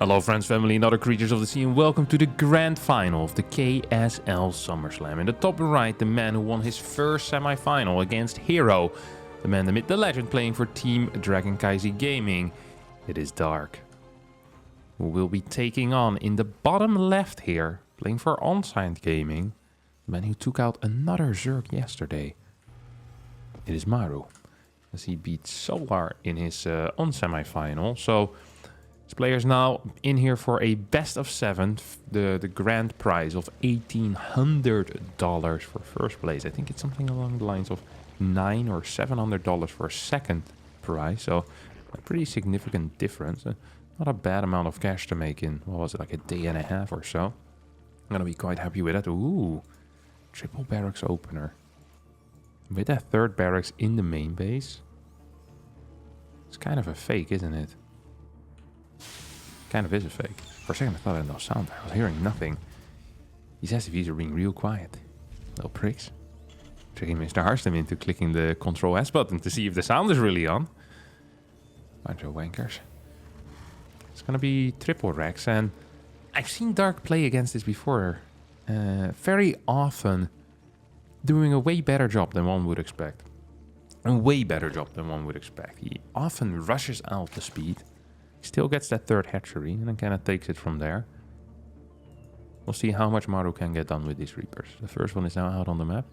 Hello friends, family and other creatures of the sea, and welcome to the grand final of the KSL SummerSlam. In the top right, the man who won his first semi-final against Hero. The man, the myth, the legend, playing for Team Dragon Kaisi Gaming. It is Dark, who will be taking on, in the bottom left here, playing for Onside Gaming, the man who took out another Zerg yesterday. It is Maru, as he beat Solar in his on semi-final. So this player is now in here for a best of 7, the grand prize of $1,800 for first place. I think it's something along the lines of $900 or $700 for a second prize. So a pretty significant difference. Not a bad amount of cash to make in, what was it, like a day and a half or so. I'm going to be quite happy with that. Ooh, triple barracks opener. With that third barracks in the main base. It's kind of a fake, isn't it? Kind of is a fake. For a second I thought I had no sound there. I was hearing nothing. These SCVs are being real quiet. Little pricks. Tricking Mr. Harstem into clicking the Control S button to see if the sound is really on. Bunch of wankers. It's gonna be triple Rex, and I've seen Dark play against this before. Very often doing a way better job than one would expect. A way better job than one would expect. He often rushes out the speed. Still gets that third hatchery and then kind of takes it from there. We'll see how much Maru can get done with these Reapers. The first one is now out on the map.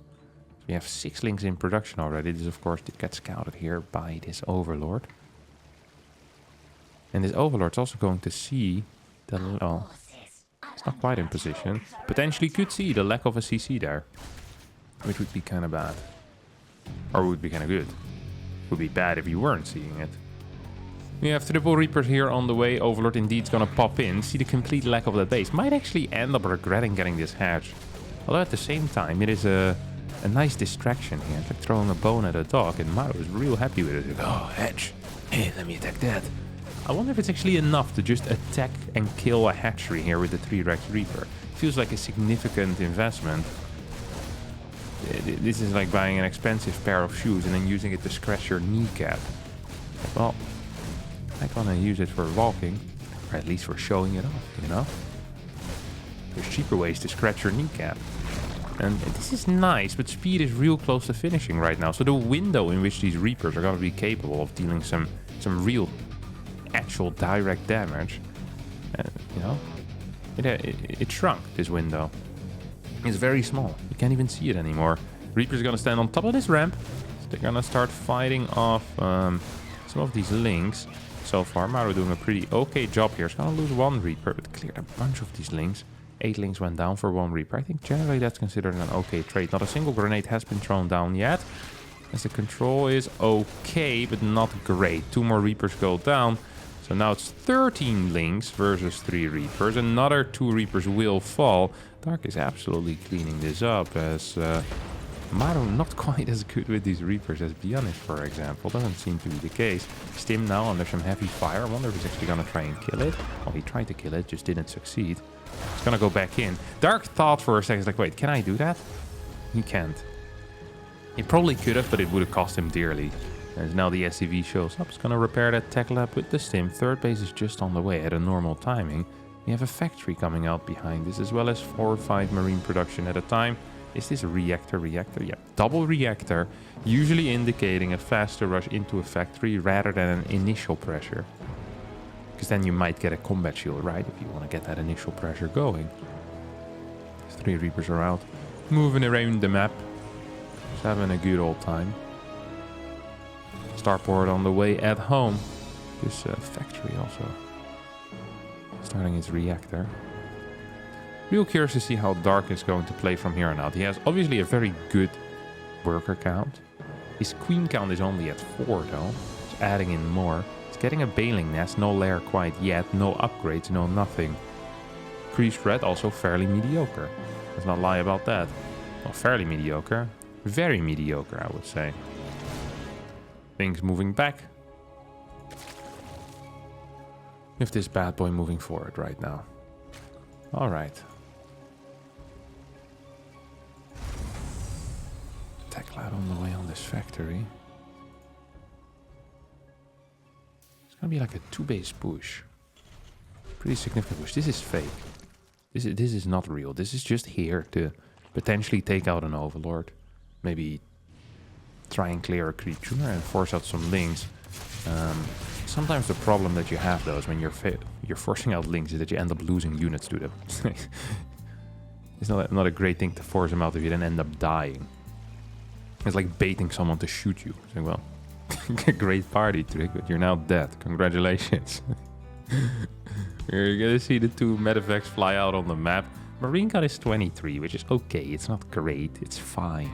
So we have 6 links in production already. This, of course, gets scouted here by this Overlord. And this Overlord's also going to see the... Oh, it's not quite in position. Potentially could see the lack of a CC there. Which would be kind of bad. Or would be kind of good. Would be bad if you weren't seeing it. We have triple Reapers here on the way. Overlord indeed is going to pop in. See the complete lack of that base. Might actually end up regretting getting this hatch. Although at the same time, it is a nice distraction here. It's like throwing a bone at a dog. And Maru is real happy with it. Like, oh, hatch. Hey, let me attack that. I wonder if it's actually enough to just attack and kill a hatchery here with the 3-Rex Reaper. Feels like a significant investment. This is like buying an expensive pair of shoes and then using it to scratch your kneecap. Well, I wanna use it for walking, or at least for showing it off, you know? There's cheaper ways to scratch your kneecap. And this is nice, but speed is real close to finishing right now. So the window in which these Reapers are gonna be capable of dealing some real, actual direct damage, you know? It shrunk, this window. It's very small. You can't even see it anymore. Reaper's gonna stand on top of this ramp. So they're gonna start fighting off some of these links. So far, Maru doing a pretty okay job here. He's gonna lose 1 Reaper, but cleared a bunch of these links. 8 links went down for 1 Reaper. I think generally that's considered an okay trade. Not a single grenade has been thrown down yet. As the control is okay, but not great. 2 more Reapers go down. So now it's 13 links versus 3 Reapers. Another 2 Reapers will fall. Dark is absolutely cleaning this up as Maru not quite as good with these Reapers as Bionis, for example. Doesn't seem to be the case. Stim now under some heavy fire. I wonder if he's actually going to try and kill it. Well, he tried to kill it, just didn't succeed. He's going to go back in. Dark thought for a second, like, wait, can I do that? He can't. He probably could have, but it would have cost him dearly. As now the SCV shows up, he's going to repair that tech lab with the Stim. Third base is just on the way at a normal timing. We have a factory coming out behind this, as well as 4 or 5 marine production at a time. Is this a reactor? Yeah, double reactor, usually indicating a faster rush into a factory rather than an initial pressure. Because then you might get a combat shield, right? If you want to get that initial pressure going. 3 Reapers are out, moving around the map. Just having a good old time. Starport on the way at home. This factory also starting its reactor. Real curious to see how Dark is going to play from here on out. He has obviously a very good worker count. His queen count is only at 4 though. He's adding in more. He's getting a baling nest, no lair quite yet, no upgrades, no nothing. Priest Red also fairly mediocre. Let's not lie about that. Well, fairly mediocre. Very mediocre, I would say. Things moving back. With this bad boy moving forward right now. Alright. Tech lab on the way on this factory. It's gonna be like a 2-base push. Pretty significant push. This is fake. This is not real. This is just here to potentially take out an Overlord. Maybe try and clear a creep tumor and force out some links. Sometimes the problem that you have though is when you're forcing out links is that you end up losing units to them. It's not a great thing to force them out if you then end up dying. It's like baiting someone to shoot you. It's like, well, great party trick, but you're now dead. Congratulations. You're gonna see the 2 medevacs fly out on the map. Marine gun is 23, which is okay. It's not great. It's fine.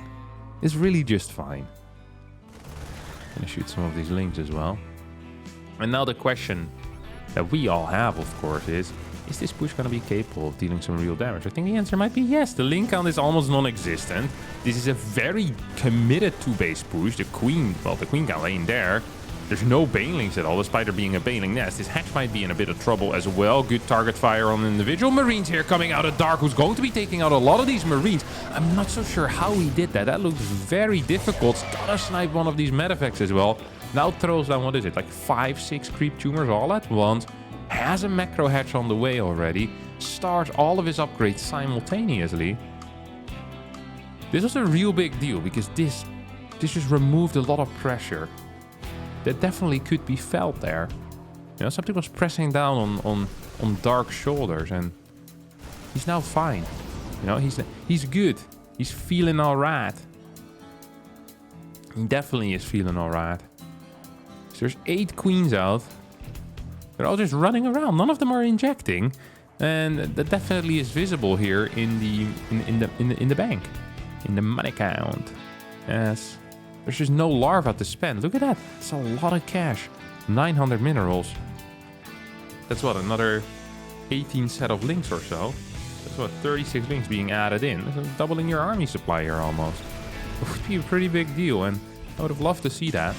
It's really just fine. Gonna shoot some of these links as well. And now the question that we all have, of course, is this push going to be capable of dealing some real damage? I think the answer might be yes. The link count is almost non-existent. This is a very committed 2-base push. The queen can lay in there. There's no banelings at all, despite there being a baneling nest. This hatch might be in a bit of trouble as well. Good target fire on individual Marines here coming out of Dark, who's going to be taking out a lot of these Marines. I'm not so sure how he did that. That looks very difficult. He's gotta snipe one of these medevacs as well. Now throws down, what is it, like 5-6 creep tumors all at once. Has a macro hatch on the way already. Starts all of his upgrades simultaneously. This was a real big deal because this just removed a lot of pressure that definitely could be felt there. You know, something was pressing down on Dark's shoulders, and he's now fine. You know, he's good. He's feeling alright. He definitely is feeling alright. So there's 8 queens out. They're all just running around. None of them are injecting, and that definitely is visible here in the bank, in the money count. Yes. There's just no larva to spend. Look at that. It's a lot of cash. 900 minerals. That's what, another 18 set of links or so. That's what, 36 links being added in. That's doubling your army supply here almost. It would be a pretty big deal, and I would have loved to see that.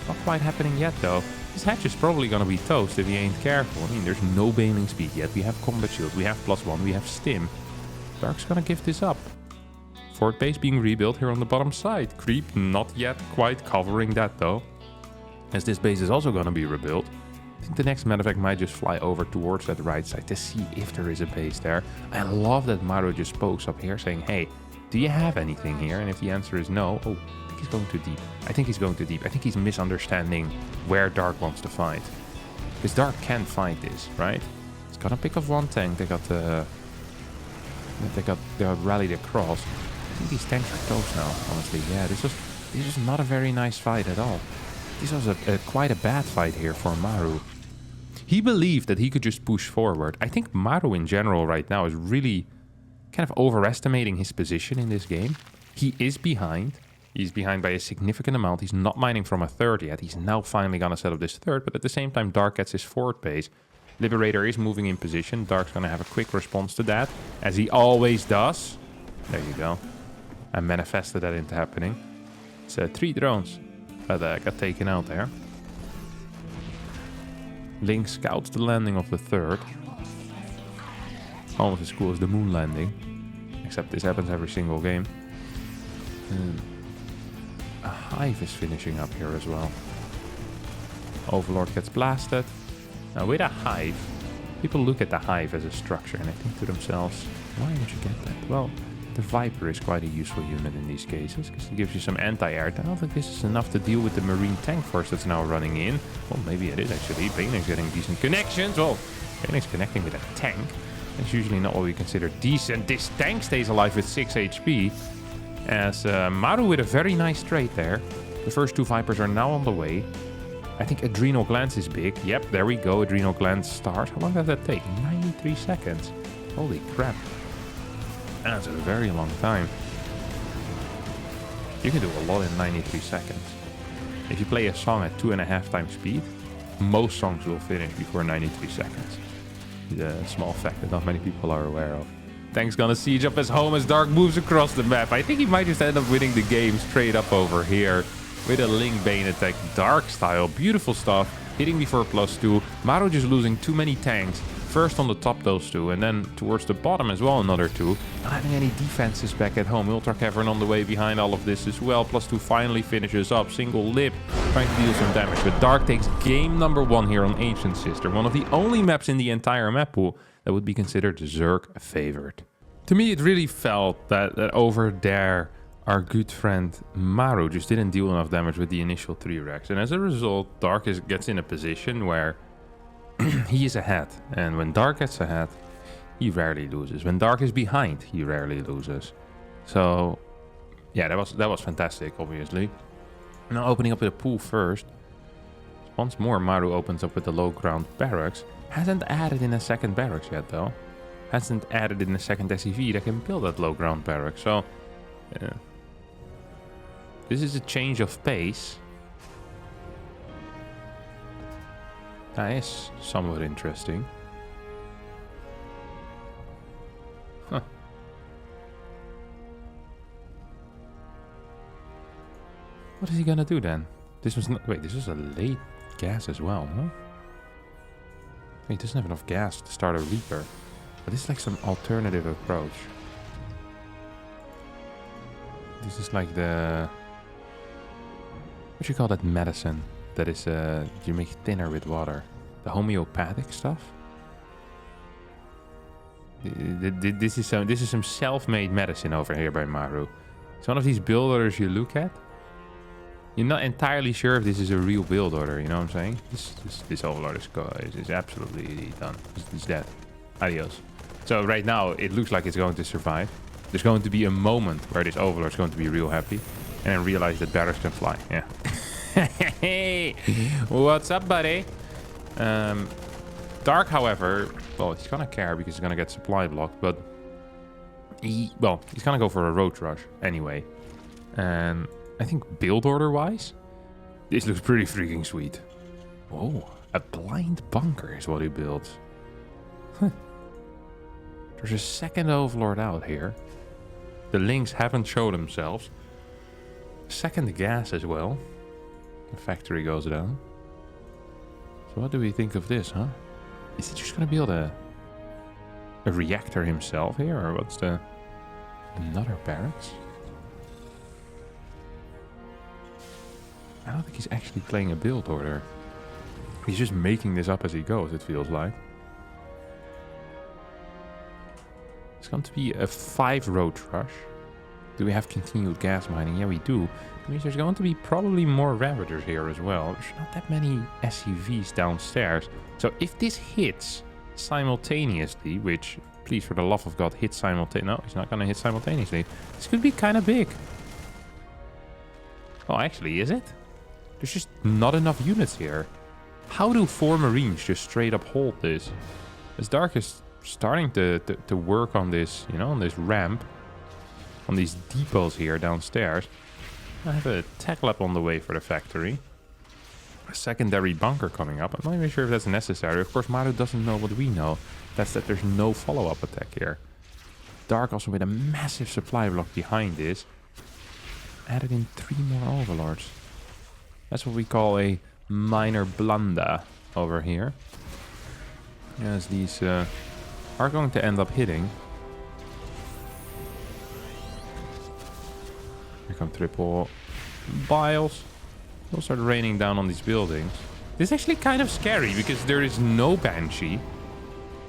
Not quite happening yet though. This hatch is probably gonna be toast if he ain't careful. I mean, there's no baneling speed yet. We have combat shield, we have +1, we have stim. Dark's gonna give this up. Fort base being rebuilt here on the bottom side. Creep not yet quite covering that though, as this base is also gonna be rebuilt. I think the next medevac might just fly over towards that right side to see if there is a base there. I love that Maru just pokes up here saying, hey, do you have anything here? And if the answer is no, oh, I think he's going too deep. I think he's going too deep. I think he's misunderstanding where Dark wants to fight. Because Dark can fight this, right? He's gonna pick off one tank. They got rallied across. I think these tanks are toast now, honestly. Yeah, this was not a very nice fight at all. This was quite a bad fight here for Maru. He believed that he could just push forward. I think Maru in general right now is really kind of overestimating his position in this game. He is behind. He's behind by a significant amount. He's not mining from a third yet. He's now finally gonna set up this third, but at the same time Dark gets his forward base. Liberator is moving in position. Dark's gonna have a quick response to that, as he always does. There you go. I manifested that into happening. It's 3 drones that got taken out there. Link scouts the landing of the third. Almost as cool as the moon landing. Except this happens every single game. A hive is finishing up here as well. Overlord gets blasted. Now with a hive, people look at the hive as a structure and they think to themselves, why would you get that? Well, the Viper is quite a useful unit in these cases because it gives you some anti-air. I don't think this is enough to deal with the Marine tank force that's now running in. Well, maybe it is actually. Baneling's getting decent connections. Well, Baneling's connecting with a tank. That's usually not what we consider decent. This tank stays alive with 6 HP. As Maru with a very nice trade there. The first 2 Vipers are now on the way. I think Adrenal Glands is big. Yep, there we go. Adrenal Glands start. How long does that take? 93 seconds. Holy crap. That's a very long time. You can do a lot in 93 seconds. If you play a song at 2.5 times speed, most songs will finish before 93 seconds. It's a small fact that not many people are aware of. Tank's gonna siege up his home as Dark moves across the map. I think he might just end up winning the game straight up over here with a Link Bane attack, Dark style. Beautiful stuff. Hitting before +2. Maru just losing too many tanks. First on the top, those two, and then towards the bottom as well, another two. Not having any defenses back at home. Ultra Cavern on the way behind all of this as well. +2 finally finishes up. Single lip, trying to deal some damage. But Dark takes game number 1 here on Ancient Sister. One of the only maps in the entire map pool that would be considered Zerg favorite. To me, it really felt that over there, our good friend Maru just didn't deal enough damage with the initial 3 racks. And as a result, Dark gets in a position where he is ahead, and when Dark gets ahead, he rarely loses. When Dark is behind, he rarely loses. So, yeah, that was fantastic, obviously. Now opening up with a pool first. Once more, Maru opens up with the low ground barracks. Hasn't added in a second barracks yet, though. Hasn't added in a second SCV that can build that low ground barracks. So, this is a change of pace. That is somewhat interesting. Huh. What is he gonna do then? This was not... Wait, this was a late gas as well, no? Wait, he doesn't have enough gas to start a Reaper. But this is like some alternative approach. This is like the... What do you call that medicine? That is, you make thinner with water. The homeopathic stuff. This is some self-made medicine over here by Maru. It's one of these build orders you look at. You're not entirely sure if this is a real build order. You know what I'm saying? This overlord is absolutely done. It's dead. Adios. So right now it looks like it's going to survive. There's going to be a moment where this overlord is going to be real happy, and then realize that barracks can fly. Yeah. Hey, what's up, buddy? Dark, however, well, he's gonna care because he's gonna get supply blocked, but he's gonna go for a roach rush anyway. And I think build order wise, this looks pretty freaking sweet. Oh, a blind bunker is what he builds. Huh. There's a second overlord out here. The links haven't showed themselves. Second gas as well. The factory goes down. So what do we think of this, huh? Is he just gonna build a reactor himself here, or what's the... Another barracks? I don't think he's actually playing a build order. He's just making this up as he goes, it feels like. It's going to be a 5 roach rush. Do we have continued gas mining? Yeah, we do. That means there's going to be probably more Ravagers here as well. There's not that many SCVs downstairs. So if this hits simultaneously, which, please, for the love of God, hit simultaneously. No, it's not going to hit simultaneously. This could be kind of big. Oh, actually, is it? There's just not enough units here. How do 4 Marines just straight up hold this? As Dark is starting to work on this, you know, on this ramp. On these depots here downstairs. I have a tech lab on the way for the factory. A secondary bunker coming up. I'm not even sure if that's necessary. Of course, Maru doesn't know what we know. That's that there's no follow-up attack here. Dark also with a massive supply block behind this. Added in 3 more overlords. That's what we call a minor blunder over here. As these are going to end up hitting. Here come triple biles. They'll start raining down on these buildings. This is actually kind of scary because there is no Banshee.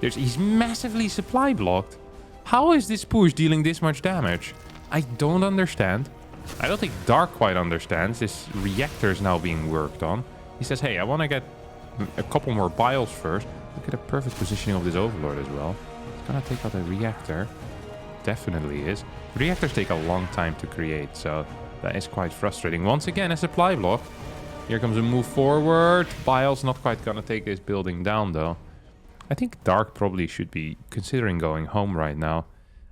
He's massively supply blocked. How is this push dealing this much damage? I don't understand. I don't think Dark quite understands. This reactor is now being worked on. He says, hey, I want to get a couple more biles first. Look at the perfect positioning of this overlord as well. It's gonna take out a reactor. Definitely is. Reactors take a long time to create, so that is quite frustrating. Once again, a supply block. Here comes a move forward. Bile's not quite gonna take this building down, though. I think Dark probably should be considering going home right now.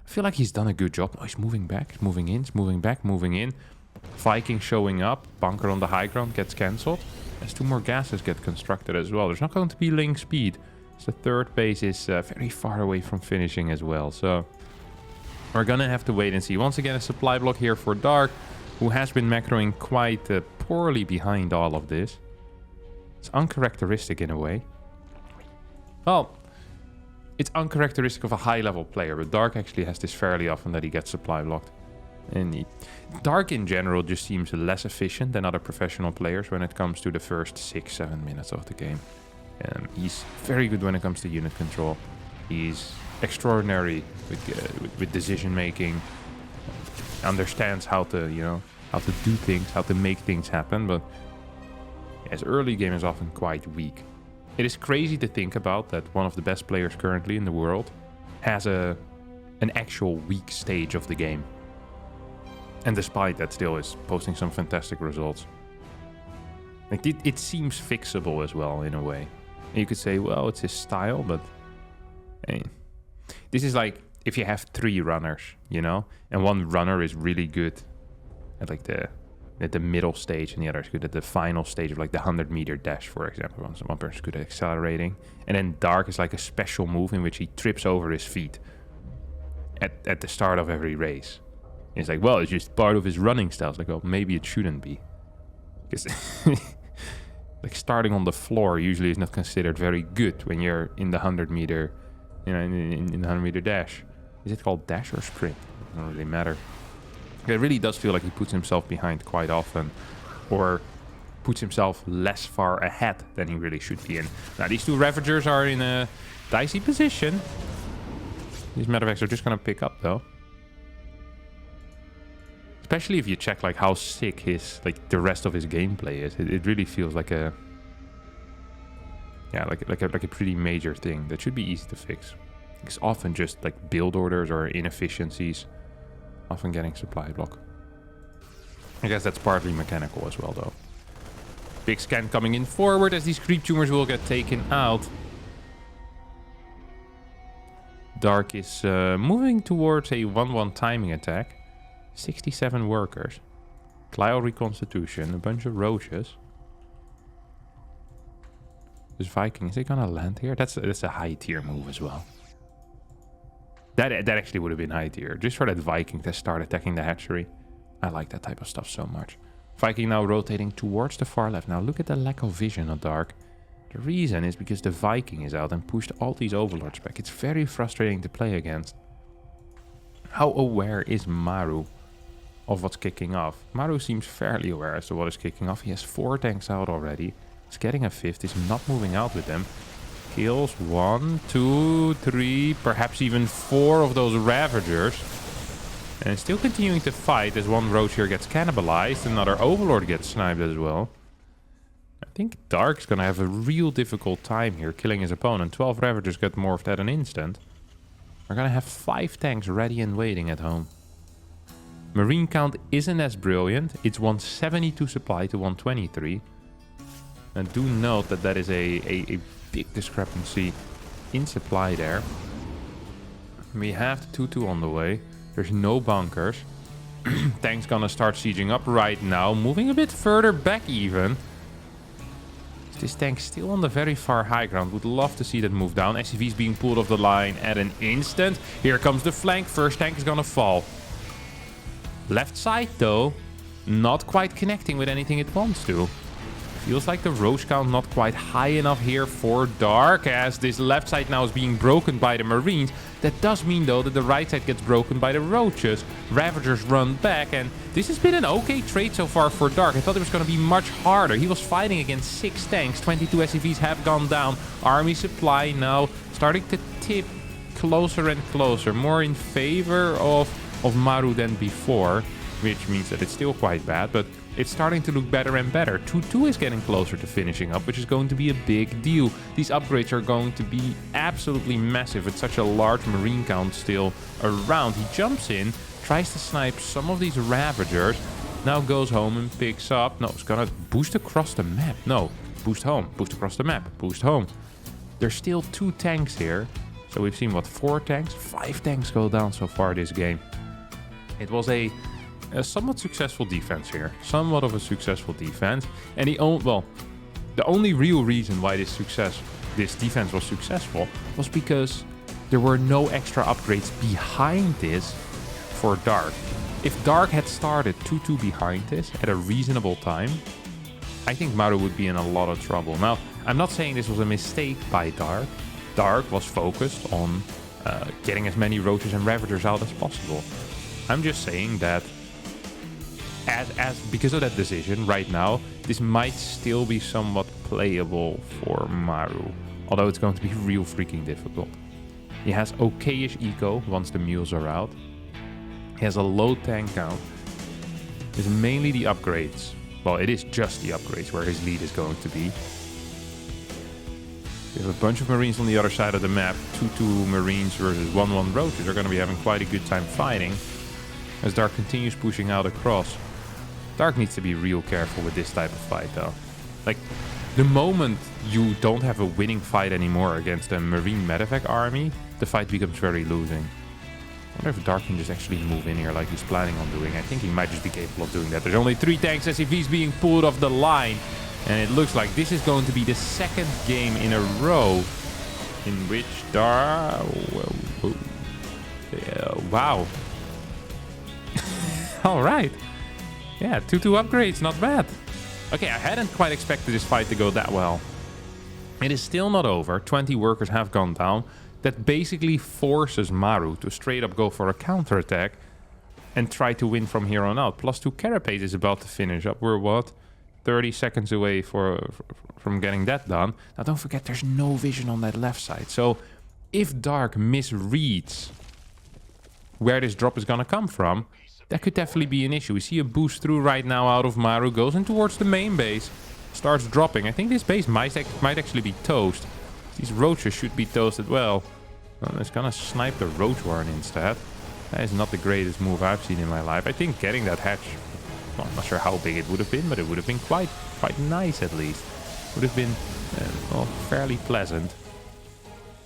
I feel like he's done a good job. Oh, he's moving back, he's moving in, he's moving back, moving in. Viking showing up. Bunker on the high ground gets cancelled. As 2 more gases get constructed as well. There's not going to be link speed. So the third base is very far away from finishing as well. So we're gonna have to wait and see. Once again, a supply block here for Dark, who has been macroing quite poorly behind all of this. It's uncharacteristic in a way. Well, it's uncharacteristic of a high-level player, but Dark actually has this fairly often that he gets supply blocked. And Dark in general just seems less efficient than other professional players when it comes to the first 6-7 minutes of the game. He's very good when it comes to unit control. He's extraordinary with decision making. Understands how to do things, how to make things happen, but his early game is often quite weak. It is crazy to think about that one of the best players currently in the world has an actual weak stage of the game. And despite that, still is posting some fantastic results. Like it seems fixable as well in a way. And you could say, well, it's his style, but this is like if you have 3 runners, and one runner is really good at like the middle stage, and the other is good at the final stage of like the 100-meter dash, for example. One person is good at accelerating, and then Dark is like a special move in which he trips over his feet at the start of every race. And it's like, well, it's just part of his running style. It's like, well, maybe it shouldn't be, because like starting on the floor usually is not considered very good when you're in the 100-meter, in the 100-meter dash. Is it called dash or sprint? It doesn't really matter. It really does feel like he puts himself behind quite often, or puts himself less far ahead than he really should be in. Now, these 2 Ravagers are in a dicey position. These Medevacs are just going to pick up, though. Especially if you check like how sick the rest of his gameplay is. It really feels like a pretty major thing that should be easy to fix. It's often just like build orders or inefficiencies. Often getting supply block. I guess that's partly mechanical as well, though. Big scan coming in forward as these creep tumors will get taken out. Dark is moving towards a 1-1 timing attack. 67 workers. Clio reconstitution. A bunch of roaches. This Viking, is he gonna land here? That's a high tier move as well. That actually would have been high tier. Just for that Viking to start attacking the hatchery. I like that type of stuff so much. Viking now rotating towards the far left. Now look at the lack of vision of Dark. The reason is because the Viking is out and pushed all these overlords back. It's very frustrating to play against. How aware is Maru of what's kicking off? Maru seems fairly aware as to what is kicking off. He has 4 tanks out already. He's getting a 5th. He's not moving out with them. Kills 1, 2, 3, perhaps even 4 of those Ravagers. And still continuing to fight as one Roach here gets cannibalized. Another Overlord gets sniped as well. I think Dark's gonna have a real difficult time here killing his opponent. 12 Ravagers get morphed at an instant. We're gonna have 5 tanks ready and waiting at home. Marine count isn't as brilliant. It's 172 supply to 123. And do note that that is a big discrepancy in supply there. We have the 2-2 on the way. There's no bunkers. Tank's gonna start sieging up right now. Moving a bit further back even. This tank still on the very far high ground. Would love to see that move down. SCV's being pulled off the line at an instant. Here comes the flank. First tank is gonna fall. Left side though, not quite connecting with anything it wants to. Feels like the Roach count not quite high enough here for Dark, as this left side now is being broken by the Marines. That does mean though that the right side gets broken by the Roaches. Ravagers run back, and this has been an okay trade so far for Dark. I thought it was going to be much harder. He was fighting against 6 tanks. 22 SCVs have gone down. Army supply now starting to tip closer and closer. More in favor of Maru than before, which means that it's still quite bad, but it's starting to look better and better. 2-2 is getting closer to finishing up, which is going to be a big deal. These upgrades are going to be absolutely massive with such a large Marine count still around. He jumps in, tries to snipe some of these Ravagers, now goes home and picks up... No, it's gonna boost across the map. No, boost home, boost across the map, boost home. There's still 2 tanks here. So we've seen, what, 4 tanks? 5 tanks go down so far this game. It was a somewhat successful defense here. Somewhat of a successful defense. And the only real reason why this defense was successful was because there were no extra upgrades behind this for Dark. If Dark had started 2-2 behind this at a reasonable time, I think Maru would be in a lot of trouble. Now, I'm not saying this was a mistake by Dark. Dark was focused on getting as many Roaches and Ravagers out as possible. I'm just saying that because of that decision right now, this might still be somewhat playable for Maru. Although it's going to be real freaking difficult. He has okay-ish eco once the mules are out. He has a low tank count. It's mainly the upgrades. Well, it is just the upgrades where his lead is going to be. We have a bunch of Marines on the other side of the map. 2-2 Marines versus 1-1 Roaches are going to be having quite a good time fighting. As Dark continues pushing out across. Dark needs to be real careful with this type of fight though. Like, the moment you don't have a winning fight anymore against a Marine Medevac army, the fight becomes very losing. I wonder if Dark can just actually move in here like he's planning on doing. I think he might just be capable of doing that. There's only 3 tanks SCVs being pulled off the line. And it looks like this is going to be the second game in a row in which Dark... wow. Alright. Yeah, 2-2 upgrades, not bad. Okay, I hadn't quite expected this fight to go that well. It is still not over. 20 workers have gone down. That basically forces Maru to straight up go for a counterattack and try to win from here on out. +2 Carapace is about to finish up. We're what? 30 seconds away from getting that done. Now don't forget there's no vision on that left side. So if Dark misreads where this drop is gonna come from, that could definitely be an issue. We see a boost through right now out of Maru. Goes in towards the main base. Starts dropping. I think this base might actually be toast. These Roaches should be toasted well. It's gonna snipe the Roach Warren instead. That is not the greatest move I've seen in my life. I think getting that hatch... Well, I'm not sure how big it would have been, but it would have been quite nice at least. Would have been well, fairly pleasant.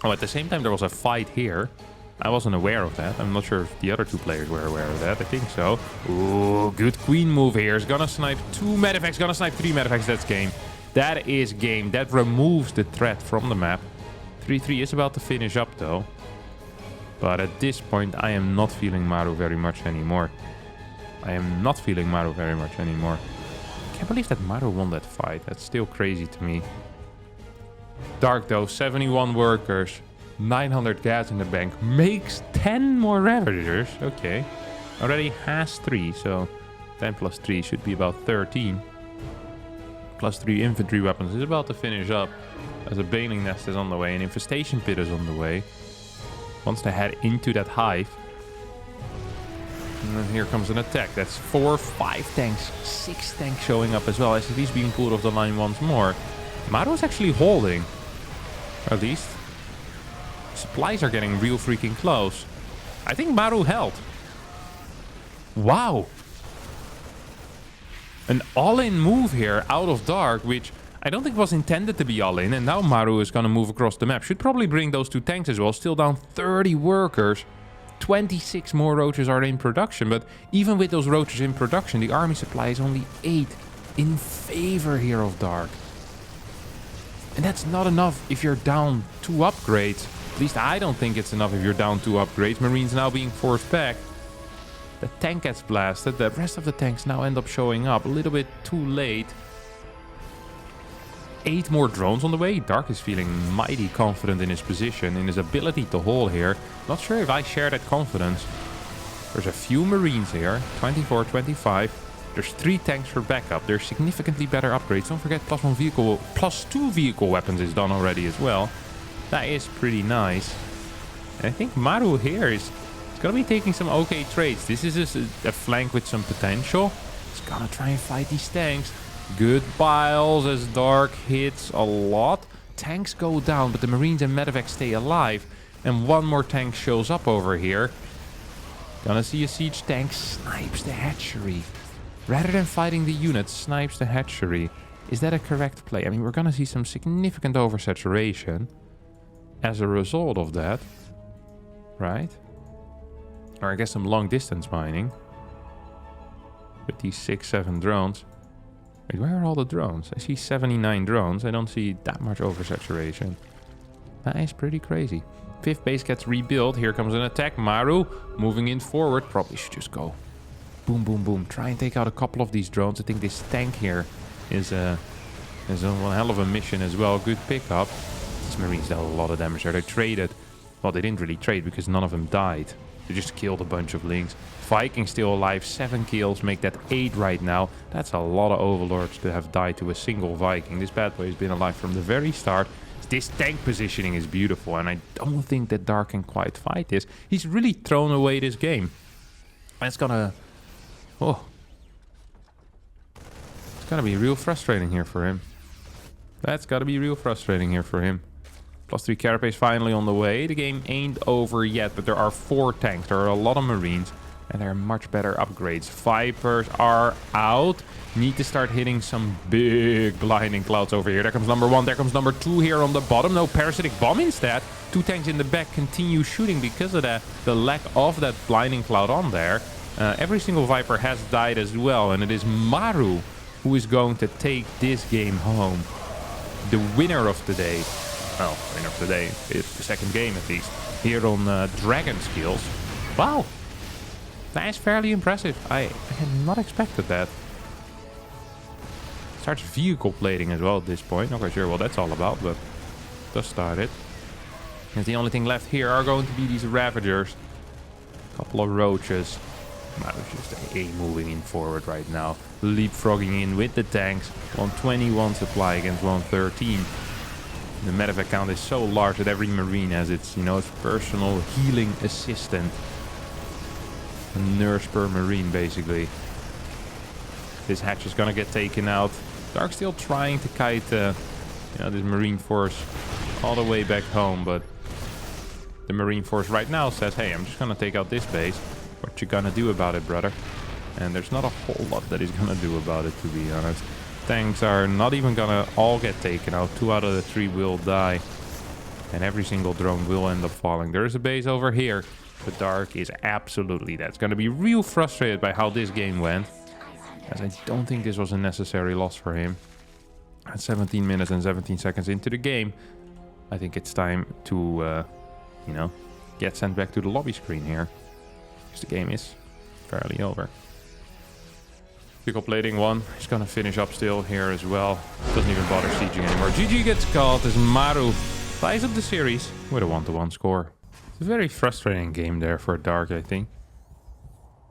Oh, at the same time there was a fight here. I wasn't aware of that. I'm not sure if the other 2 players were aware of that. I think so. Ooh, good queen move here. Is gonna snipe 2 Medevacs, gonna snipe 3 Medevacs. That's game. That is game. That removes the threat from the map. 3-3 is about to finish up though. But at this point, I am not feeling Maru very much anymore. Can't believe that Maru won that fight. That's still crazy to me. Dark though, 71 workers. 900 gas in the bank. Makes 10 more Ravagers. Okay. Already has 3, so 10 plus 3 should be about 13. +3 infantry weapons is about to finish up. As a Baneling Nest is on the way. An Infestation Pit is on the way. Wants to head into that hive. And then here comes an attack. That's 4, 5 tanks. 6 tanks showing up as well. SCV's being pulled off the line once more. Maru is actually holding. Or at least... supplies are getting real freaking close. I think Maru held. Wow. An all-in move here out of Dark, which I don't think was intended to be all-in. And now Maru is going to move across the map. Should probably bring those 2 tanks as well. Still down 30 workers. 26 more Roaches are in production. But even with those Roaches in production, the army supply is only 8 in favor here of Dark. And that's not enough if you're down 2 upgrades. At least I don't think it's enough if you're down 2 upgrades. Marines now being forced back. The tank gets blasted. The rest of the tanks now end up showing up a little bit too late. 8 more drones on the way. Dark is feeling mighty confident in his position, in his ability to hold here. Not sure if I share that confidence. There's a few Marines here. 24, 25. There's 3 tanks for backup. There's significantly better upgrades. Don't forget +2 vehicle weapons is done already as well. That is pretty nice. And I think Maru here is going to be taking some okay trades. This is just a flank with some potential. He's going to try and fight these tanks. Good piles as Dark hits a lot. Tanks go down, but the Marines and Medevacs stay alive. And 1 more tank shows up over here. Gonna see a siege tank snipes the hatchery. Rather than fighting the unit, snipes the hatchery. Is that a correct play? I mean, we're gonna see some significant oversaturation as a result of that. Right? Or I guess some long distance mining. With these 6, 7 drones. Wait, where are all the drones? I see 79 drones. I don't see that much oversaturation. That is pretty crazy. 5th base gets rebuilt. Here comes an attack. Maru moving in forward. Probably should just go boom, boom, boom. Try and take out a couple of these drones. I think this tank here is one hell of a mission as well. Good pickup. These Marines dealt a lot of damage there. They traded. Well, they didn't really trade because none of them died. They just killed a bunch of Lings. Viking still alive. 7 kills. Make that 8 right now. That's a lot of Overlords to have died to a single Viking. This bad boy has been alive from the very start. This tank positioning is beautiful, and I don't think that Dark can quite fight this. He's really thrown away this game. That's gonna... Oh. It's gonna be real frustrating here for him. That's gotta be real frustrating here for him. +3 Carapace finally on the way. The game ain't over yet, but there are 4 tanks. There are a lot of Marines, and there are much better upgrades. Vipers are out. Need to start hitting some big blinding clouds over here. There comes number 1. There comes number 2 here on the bottom. No parasitic bomb instead. 2 tanks in the back continue shooting because of that. The lack of that blinding cloud on there. Every single Viper has died as well. And it is Maru who is going to take this game home. The winner of the day. Well, winner of the day. It's the second game at least. Here on Dragon Skills. Wow. That is fairly impressive. I had not expected that. Starts vehicle plating as well at this point. Not quite sure what that's all about, but does start it. And the only thing left here are going to be these Ravagers. A couple of Roaches. Maru's just moving in forward right now. Leapfrogging in with the tanks. 121 supply against 113. The medevac count is so large that every Marine has its, its personal healing assistant. A nurse per Marine, basically. This hatch is gonna get taken out. Dark's still trying to kite this Marine force all the way back home, but the Marine force right now says, hey, I'm just gonna take out this base. What you gonna do about it, brother? And there's not a whole lot that he's gonna do about it, to be honest. Tanks are not even gonna all get taken out. 2 out of the 3 will die. And every single drone will end up falling. There's a base over here. But Dark is absolutely... That's gonna be real frustrated by how this game went. As I don't think this was a necessary loss for him. At 17 minutes and 17 seconds into the game, I think it's time to, get sent back to the lobby screen here. Because the game is fairly over. Vehicle plating 1. He's gonna finish up still here as well. Doesn't even bother sieging anymore. GG gets called as Maru ties up the series with a 1-1 score. It's a very frustrating game there for Dark, I think.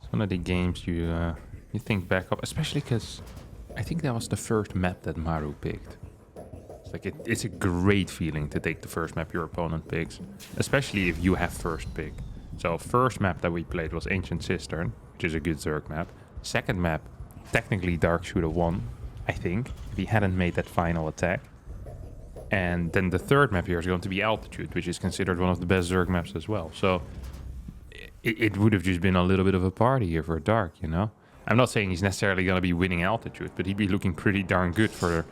It's one of the games you think back up, especially because I think that was the first map that Maru picked. It's like it's a great feeling to take the first map your opponent picks, especially if you have first pick. So first map that we played was Ancient Cistern, which is a good Zerg map. Second map, technically Dark should have won, I think, if he hadn't made that final attack. And then the third map here is going to be Altitude, which is considered one of the best Zerg maps as well. So it would have just been a little bit of a party here for Dark, I'm not saying he's necessarily going to be winning Altitude, but he'd be looking pretty darn good for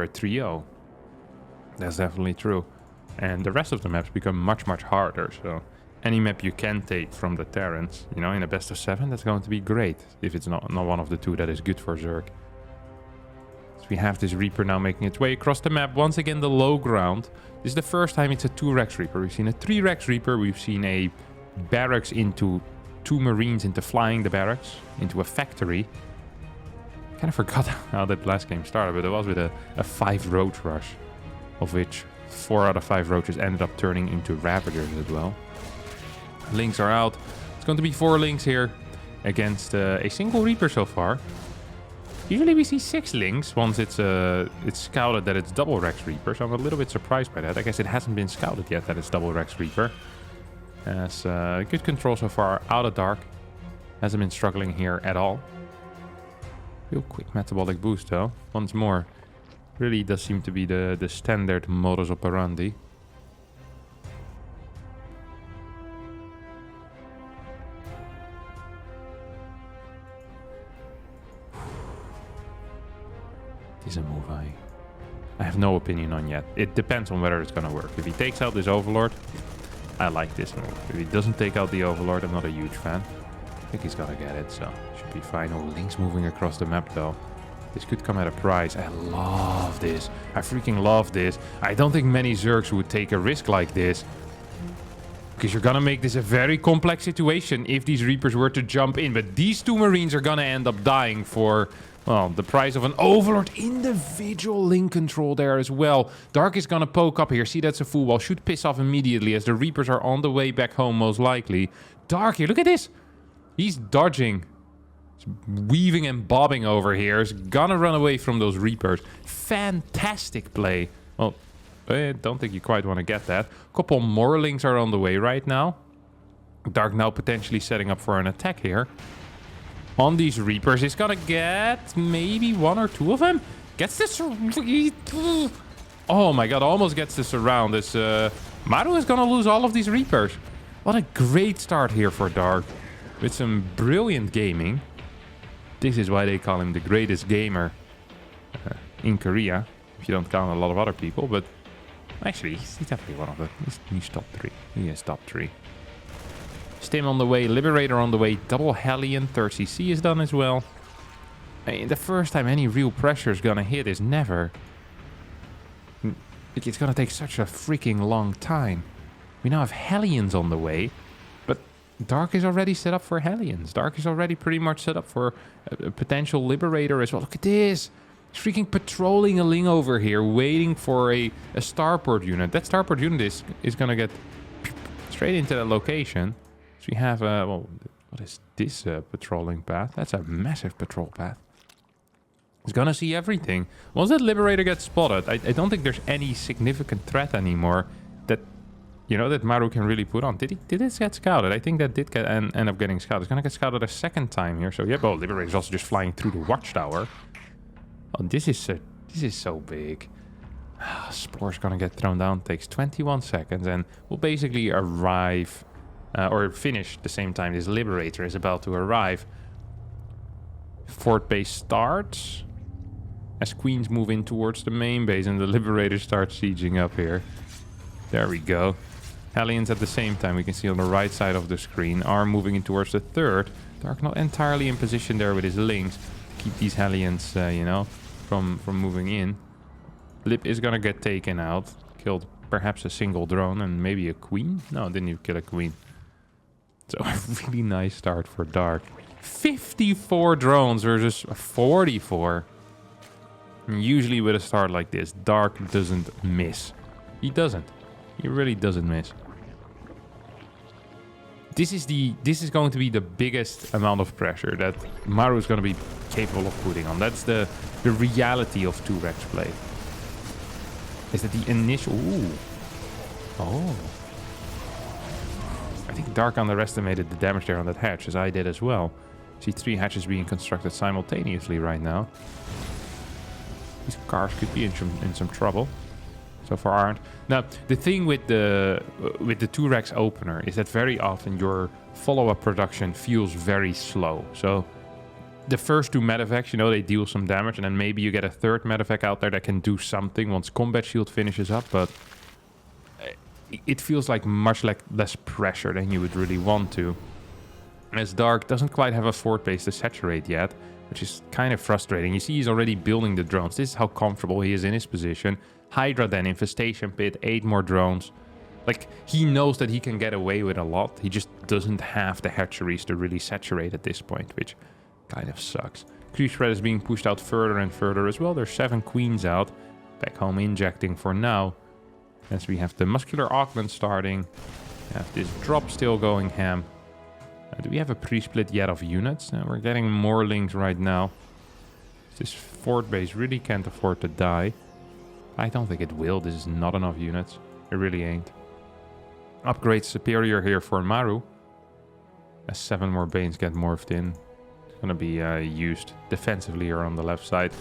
a 3-0. That's definitely true. And the rest of the maps become much, much harder. So any map you can take from the Terrans, in a best of 7, that's going to be great. If it's not one of the 2 that is good for Zerg. So we have this Reaper now making its way across the map. Once again, the low ground. This is the first time it's a 2 Rex Reaper. We've seen a 3 Rex Reaper. We've seen a barracks into 2 Marines into flying the barracks into a factory. Kind of forgot how that last game started, but it was with a 5 Roach rush, of which 4 out of 5 Roaches ended up turning into Ravagers as well. Lings are out. It's going to be 4 Lings here against a single Reaper so far. Usually we see 6 Lings once it's scouted that it's double Rex Reaper, so I'm a little bit surprised by that. I guess it hasn't been scouted yet that it's double Rex Reaper. Has good control so far out of Dark. Hasn't been struggling here at all. Real quick metabolic boost though. Once more. Really does seem to be the standard modus operandi. This is a move I have no opinion on yet. It depends on whether it's gonna work. If he takes out this Overlord, I like this move. If he doesn't take out the Overlord, I'm not a huge fan. I think he's gonna get it, so should be fine. Oh, Link's moving across the map though. This could come at a price. I love this. I freaking love this. I don't think many Zergs would take a risk like this. Because you're gonna make this a very complex situation if these Reapers were to jump in. But these 2 Marines are gonna end up dying for Well, the price of an Overlord. Individual link control there as well. Dark is gonna poke up here. See, that's a full wall. Should piss off immediately as the Reapers are on the way back home, most likely. Dark here, look at this. He's dodging. He's weaving and bobbing over here. He's gonna run away from those Reapers. Fantastic play. Well, I don't think you quite want to get that. A couple more links are on the way right now. Dark now potentially setting up for an attack here. On these Reapers, he's gonna get maybe 1 or 2 of them. Gets this. Oh my god, almost gets this around. This Maru is gonna lose all of these Reapers. What a great start here for Dark. With some brilliant gaming. This is why they call him the greatest gamer in Korea. If you don't count a lot of other people, but actually, he's definitely one of them. He's top 3. He is top 3. Stim on the way, Liberator on the way, double Hellion, 3rd CC is done as well. I mean, the first time any real pressure is gonna hit is never. It's gonna take such a freaking long time. We now have Hellions on the way, but Dark is already set up for Hellions. Dark is already pretty much set up for a potential Liberator as well. Look at this! He's freaking patrolling a Ling over here, waiting for a starport unit. That starport unit is gonna get straight into that location. So we have, well, what is this patrolling path? That's a massive patrol path. He's gonna see everything. Once that Liberator gets spotted, I don't think there's any significant threat anymore that, you know, that Maru can really put on. Did it get scouted? I think that did end up getting scouted. It's gonna get scouted a second time here. So yeah, well, Liberator's also just flying through the watchtower. Oh, this is so big. Spore's gonna get thrown down. Takes 21 seconds and will basically arrive or finish the same time this Liberator is about to arrive. Fort base starts as Queens move in towards the main base and the Liberator starts sieging up here. There we go. Hellions at the same time, we can see on the right side of the screen, are moving in towards the 3rd. Dark not entirely in position there with his links. Keep these Hellions, you know, from moving in. Lip is gonna get taken out. Killed perhaps a single drone and maybe a queen. No, didn't even kill a queen. So a really nice start for Dark. 54 drones versus 44. And usually with a start like this, Dark doesn't miss. He doesn't. He really doesn't miss. This is going to be the biggest amount of pressure that Maru is going to be capable of putting on. That's the reality of 2-Rex play. Is that the initial... Ooh. Oh. I think Dark underestimated the damage there on that hatch, as I did as well. See 3 hatches being constructed simultaneously right now. These cars could be in some trouble. So far aren't. Now, the thing with the 2-Rex opener is that very often your follow-up production feels very slow. So the first 2 medevacs, you know, they deal some damage, and then maybe you get a 3rd medevac out there that can do something once combat shield finishes up, but it feels like much less pressure than you would really want to. As Dark doesn't quite have a fort base to saturate yet, which is kind of frustrating. You see he's already building the drones. This is how comfortable he is in his position. Hydra then, Infestation Pit, 8 more drones. Like, he knows that he can get away with a lot. He just doesn't have the hatcheries to really saturate at this point, which kind of sucks. Crew spread is being pushed out further and further as well. There's 7 queens out. Back home injecting for now. As we have the Muscular Augment starting. We have this drop still going ham. Do we have a pre-split yet of units? We're getting more links right now. This fort base really can't afford to die. I don't think it will. This is not enough units. It really ain't. Upgrade superior here for Maru. As 7 more Banes get morphed in. It's going to be used defensively here on the left side.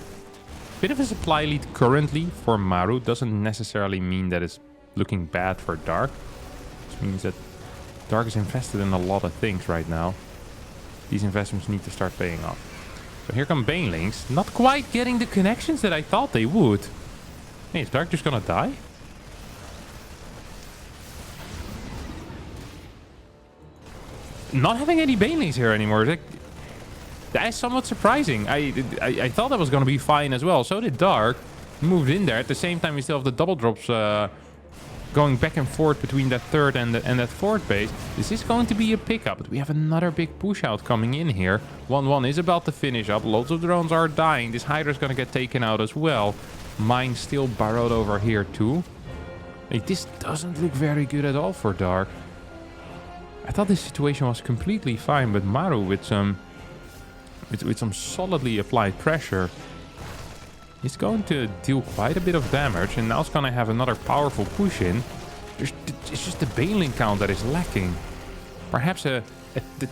Bit of a supply lead currently for Maru. Doesn't necessarily mean that it's looking bad for Dark. Which means that Dark is invested in a lot of things right now. These investments need to start paying off. So here come Banelings. Not quite getting the connections that I thought they would. Hey, is Dark just gonna die? Not having any Banelings here anymore. That is somewhat surprising. I thought that was gonna be fine as well. So did Dark. Moved in there. At the same time, we still have the double drops going back and forth between that third and that fourth base. This is going to be a pickup, but we have another big push out coming in here. 1-1 is about to finish up. Lots of drones are dying. This Hydra is going to get taken out as well. Mine still burrowed over here too. Like, this doesn't look very good at all for Dark. I thought this situation was completely fine, but Maru with some solidly applied pressure is going to deal quite a bit of damage, and now it's going to have another powerful push in. It's just the Baneling count that is lacking. Perhaps the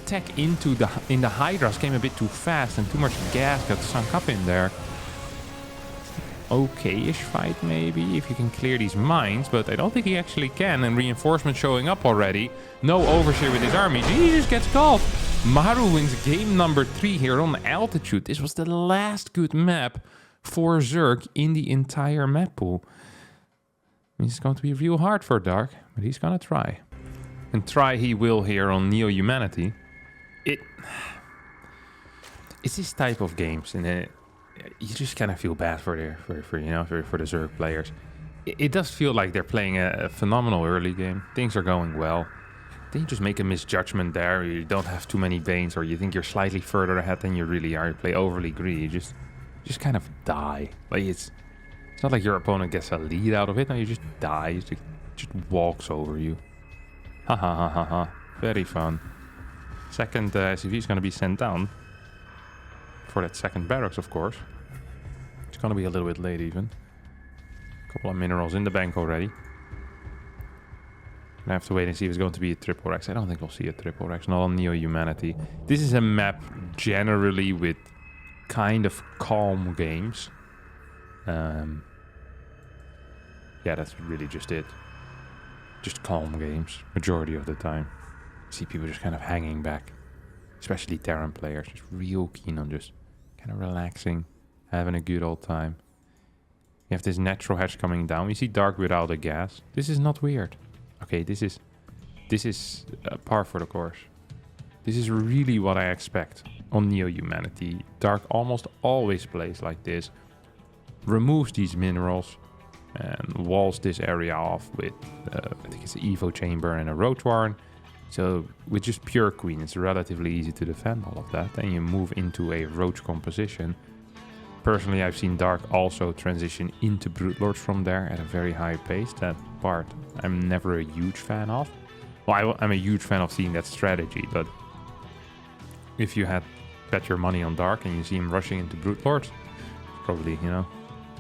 tech in the Hydras came a bit too fast and too much gas got sunk up in there. Okay-ish fight maybe, if you can clear these mines, but I don't think he actually can, and reinforcements showing up already. No overseer with his army. He just gets caught. Maru wins game number 3 here on altitude. This was the last good map for Zerg in the entire map pool. Means it's going to be real hard for Dark, but he's gonna try. And try he will here on Neo Humanity. It's this type of games, and you just kind of feel bad for the Zerg players. It does feel like they're playing a phenomenal early game. Things are going well. Then you just make a misjudgment there. You don't have too many Banes, or you think you're slightly further ahead than you really are. You play overly greedy. You just kind of die. Like it's not like your opponent gets a lead out of it. No, you just die. It just walks over you. Ha ha ha ha ha. Very fun. Second SCV is going to be sent down. For that second barracks, of course. It's going to be a little bit late even. A couple of minerals in the bank already. I have to wait and see if it's going to be a triple Rex. I don't think we'll see a triple Rex. Not on Neo Humanity. This is a map generally with kind of calm games. Yeah, that's really just it. Just calm games, majority of the time. I see people just kind of hanging back. Especially Terran players, just real keen on just kind of relaxing, having a good old time. You have this natural hatch coming down. We see Dark without a gas. This is not weird. Okay, this is par for the course. This is really what I expect on Neo Humanity. Dark almost always plays like this. Removes these minerals and walls this area off with, I think it's an Evo Chamber and a Roach Warren. So with just pure Queen, it's relatively easy to defend all of that. And you move into a Roach composition. Personally, I've seen Dark also transition into Brute Lords from there at a very high pace. That part I'm never a huge fan of. Well, I'm a huge fan of seeing that strategy, but if you had bet your money on Dark and you see him rushing into Brute Lords, probably,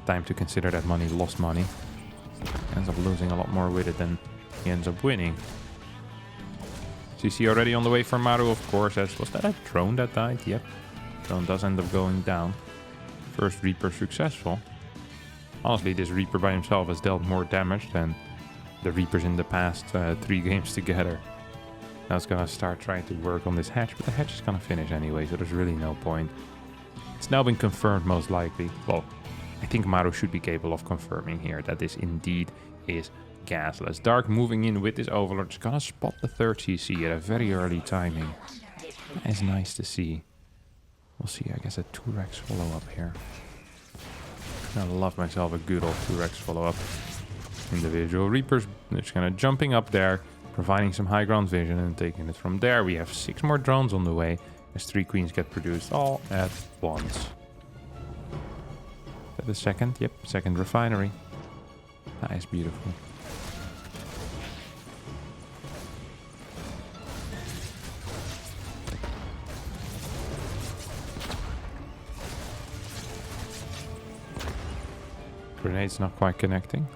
time to consider that money lost money. Ends up losing a lot more with it than he ends up winning. CC already on the way for Maru, of course. Was that a drone that died? Yep. Drone does end up going down. First Reaper successful. Honestly, this Reaper by himself has dealt more damage than the Reapers in the past 3 games together. Now it's gonna start trying to work on this hatch, but the hatch is gonna finish anyway, so there's really no point. It's now been confirmed most likely. Well, I think Maru should be capable of confirming here that this indeed is gasless. Dark moving in with this Overlord is gonna spot the third CC at a very early timing. That is nice to see. We'll see, I guess, a 2-Rex follow-up here. I love myself a good old 2-Rex follow-up. Individual Reapers just kind of jumping up there, providing some high ground vision and taking it from there. We have 6 more drones on the way as 3 Queens get produced all at once. Is that the second? Yep, second refinery. That is beautiful. Grenade's not quite connecting.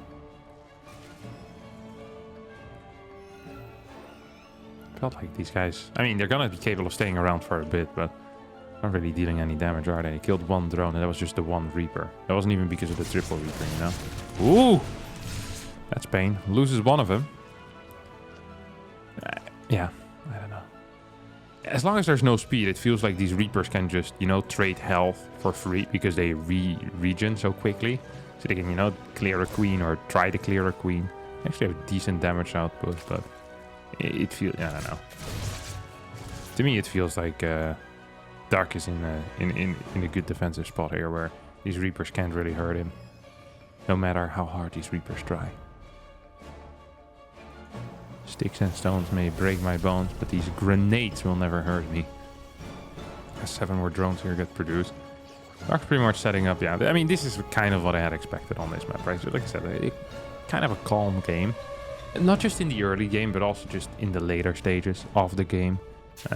Felt like these guys... I mean, they're gonna be capable of staying around for a bit, but not really dealing any damage, are they? They killed 1 drone, and that was just the 1 Reaper. That wasn't even because of the triple Reaper, Ooh! That's pain. Loses 1 of them. Yeah, I don't know. As long as there's no speed, it feels like these Reapers can just, trade health for free because they regen so quickly. So they can, clear a Queen or try to clear a Queen. Actually have decent damage output, but it feels... I don't know. To me, it feels like Dark is in a good defensive spot here where these Reapers can't really hurt him. No matter how hard these Reapers try. Sticks and stones may break my bones, but these grenades will never hurt me. 7 more drones here get produced. Dark's pretty much setting up, yeah. I mean, this is kind of what I had expected on this map, right? So like I said, kind of a calm game. Not just in the early game, but also just in the later stages of the game.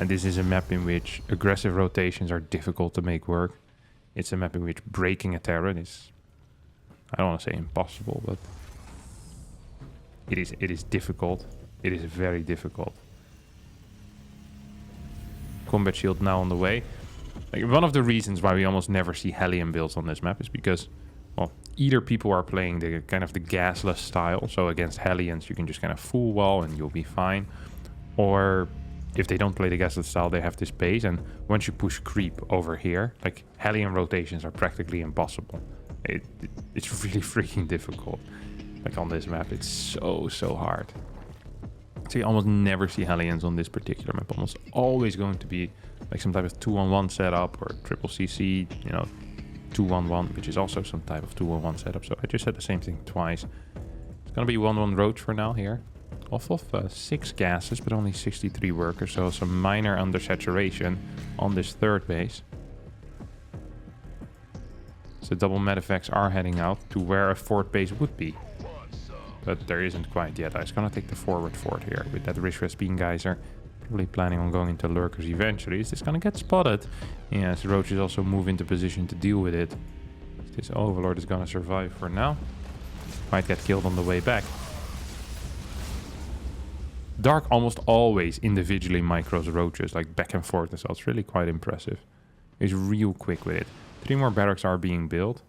This is a map in which aggressive rotations are difficult to make work. It's a map in which breaking a turret is, I don't want to say impossible, but it is difficult. It is very difficult. Combat shield now on the way. Like, one of the reasons why we almost never see Hellion builds on this map is because, well, either people are playing the kind of the gasless style, so against Hellions you can just kind of full wall and you'll be fine, or if they don't play the gasless style, they have this base, and once you push creep over here, like, Hellion rotations are practically impossible. It's really freaking difficult. Like, on this map, it's so hard. So you almost never see Hellions on this particular map. Almost always going to be like some type of 2-on-1 setup, or triple CC, you know, 2-1-1, which is also some type of 2-on-1 setup. So I just said the same thing twice. It's gonna be 1-1 roach for now here. Off of 6 gases, but only 63 workers, so some minor undersaturation on this third base. So double medeffects are heading out to where a fourth base would be. But there isn't quite yet. I was gonna take the forward fort here with that Rishra Bean Geyser. Probably planning on going into lurkers eventually. Is this gonna get spotted? Yes, roaches also move into position to deal with it. This Overlord is gonna survive for now. Might get killed on the way back. Dark almost always individually micros roaches, like back and forth as well. It's really quite impressive. He's real quick with it. 3 more barracks are being built.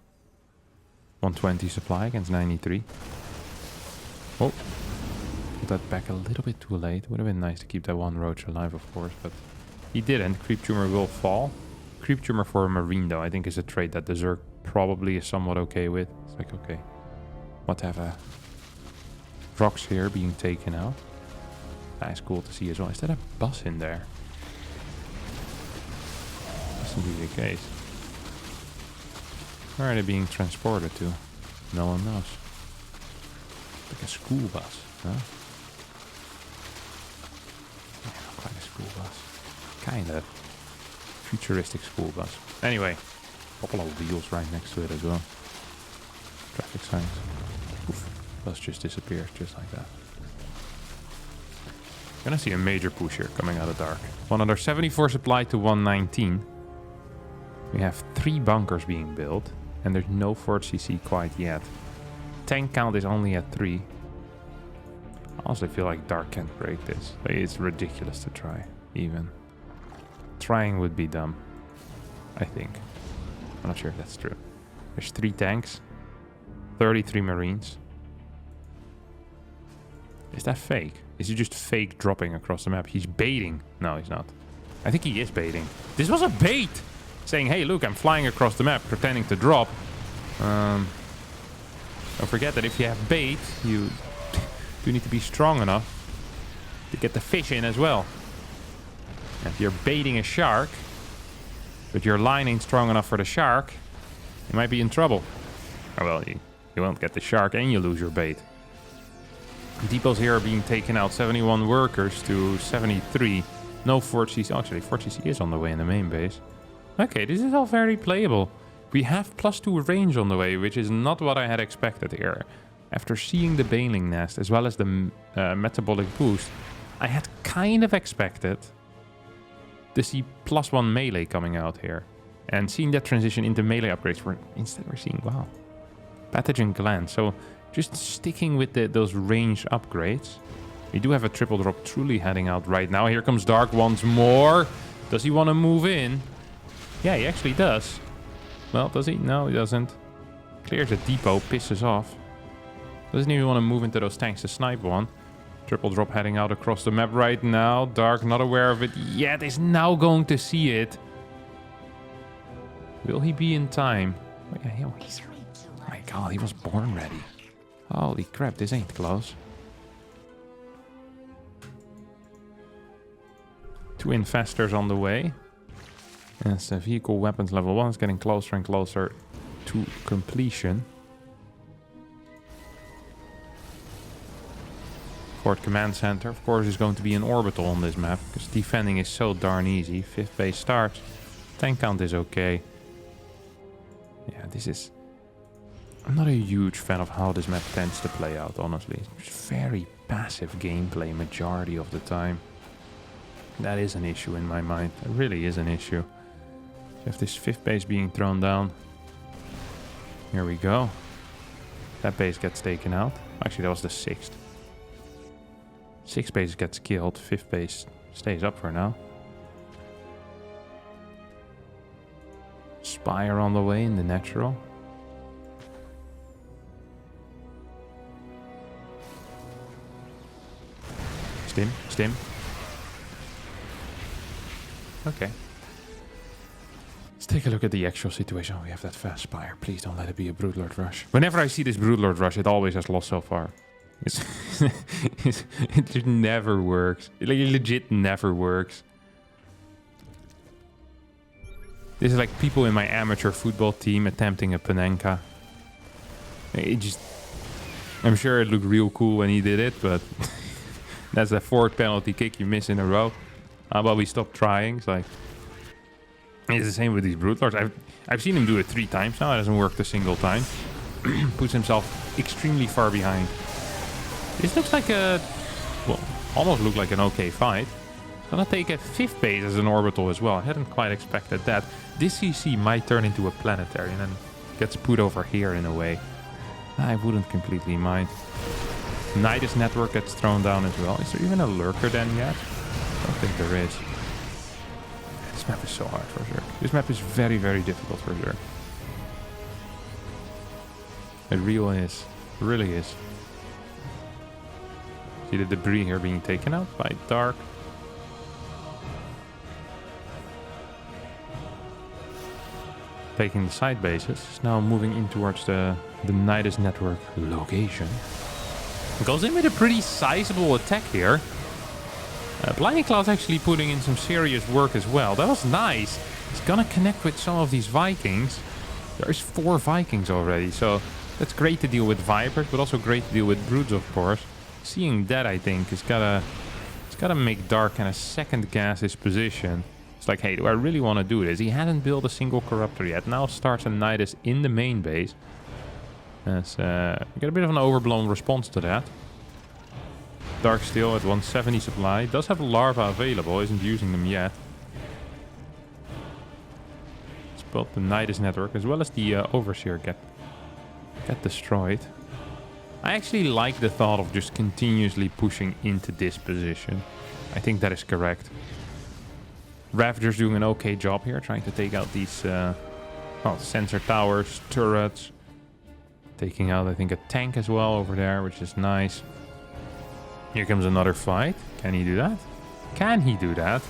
120 supply against 93. Oh, put that back a little bit too late. Would have been nice to keep that one roach alive, of course, but he didn't. Creep tumor will fall. Creep tumor for a marine, though, I think is a trait that the Zerg probably is somewhat okay with. It's like, okay, whatever. Rocks here being taken out. That's cool to see as well. Is that a bus in there? That's indeed the case. Where are they being transported to? No one knows. Like a school bus, huh? Yeah, not quite a school bus. Kind of. Futuristic school bus. Anyway, couple of wheels right next to it as well. Traffic signs. Oof. Bus just disappeared, just like that. Gonna see a major push here coming out of Dark. 174 supply to 119. We have 3 bunkers being built, and there's no Fort CC quite yet. Tank count is only at 3. I honestly feel like Dark can't break this. It's ridiculous to try, even. Trying would be dumb, I think. I'm not sure if that's true. There's 3 tanks, 33 marines. Is that fake? Is he just fake dropping across the map? He's baiting. No, he's not. I think he is baiting. This was a bait! Saying, hey, look, I'm flying across the map, pretending to drop. Don't forget that if you have bait, you do need to be strong enough to get the fish in as well. And if you're baiting a shark, but your line ain't strong enough for the shark, you might be in trouble. Oh, well, you won't get the shark and you lose your bait. Depots here are being taken out. 71 workers to 73. No Fort CC. Oh, actually, Fort CC is on the way in the main base. Okay, this is all very playable. We have +2 range on the way, which is not what I had expected here. After seeing the Baneling Nest, as well as the metabolic boost, I had kind of expected to see +1 melee coming out here. And seeing that transition into melee upgrades, instead we're seeing, wow, pathogen gland. So just sticking with those range upgrades. We do have a triple drop truly heading out right now. Here comes Dark once more. Does he want to move in? Yeah, he actually does. Well, does he? No, he doesn't. Clears a depot, pisses off. Doesn't even want to move into those tanks to snipe one. Triple drop heading out across the map right now. Dark not aware of it yet, is now going to see it. Will he be in time? Oh, yeah, oh my god, he was born ready. Holy crap, this ain't close. 2 infestors on the way. As the vehicle weapons level 1 is getting closer and closer to completion. Fourth command center, of course, is going to be an orbital on this map, because defending is so darn easy. Fifth base starts. Tank count is okay. Yeah, this is... I'm not a huge fan of how this map tends to play out, honestly. It's very passive gameplay majority of the time. That is an issue in my mind. It really is an issue. You have this fifth base being thrown down. Here we go. That base gets taken out. Actually, that was the sixth. Sixth base gets killed. Fifth base stays up for now. Spire on the way in the natural. Stim. Okay. Let's take a look at the actual situation. We have that fast Spire. Please don't let it be a Broodlord Rush. Whenever I see this Broodlord Rush, it always has lost so far. It just never works. It legit never works. This is like people in my amateur football team attempting a Panenka. It just... I'm sure it looked real cool when he did it, but... That's the fourth penalty kick you miss in a row. How about we stop trying? It's like... It's the same with these Broodlords. I've seen him do it 3 times now. It hasn't worked a single time. Puts himself extremely far behind. This looks like a... Well, almost looked like an okay fight. Gonna take a fifth base as an orbital as well. I hadn't quite expected that. This CC might turn into a planetary and then gets put over here in a way. I wouldn't completely mind. Nidus network gets thrown down as well. Is there even a lurker then yet? I don't think there is. This map is so hard for Zerg. This map is very, very difficult for Zerg. It really is. It really is. See the debris here being taken out by Dark. Taking the side bases. Now moving in towards the Nidus network location. Goes in with a pretty sizable attack here. Blinding Cloud's actually putting in some serious work as well. That was nice. He's gonna connect with some of these Vikings. There's 4 Vikings already, so that's great to deal with Vipers, but also great to deal with Broods, of course. Seeing that, I think, it's gotta make Dark kind of second guess his position. It's like, hey, do I really want to do this? He hadn't built a single Corruptor yet. Now starts a Nidus in the main base. As get a bit of an overblown response to that. Dark still at 170 supply. Does have larva available, isn't using them yet. It's both the Nidus network as well as the Overseer get destroyed. I actually like the thought of just continuously pushing into this position. I think that is correct. Ravager's doing an okay job here, trying to take out these sensor towers, turrets. Taking out, I think, a tank as well over there, which is nice. Here comes another fight. Can he do that? Can he do that?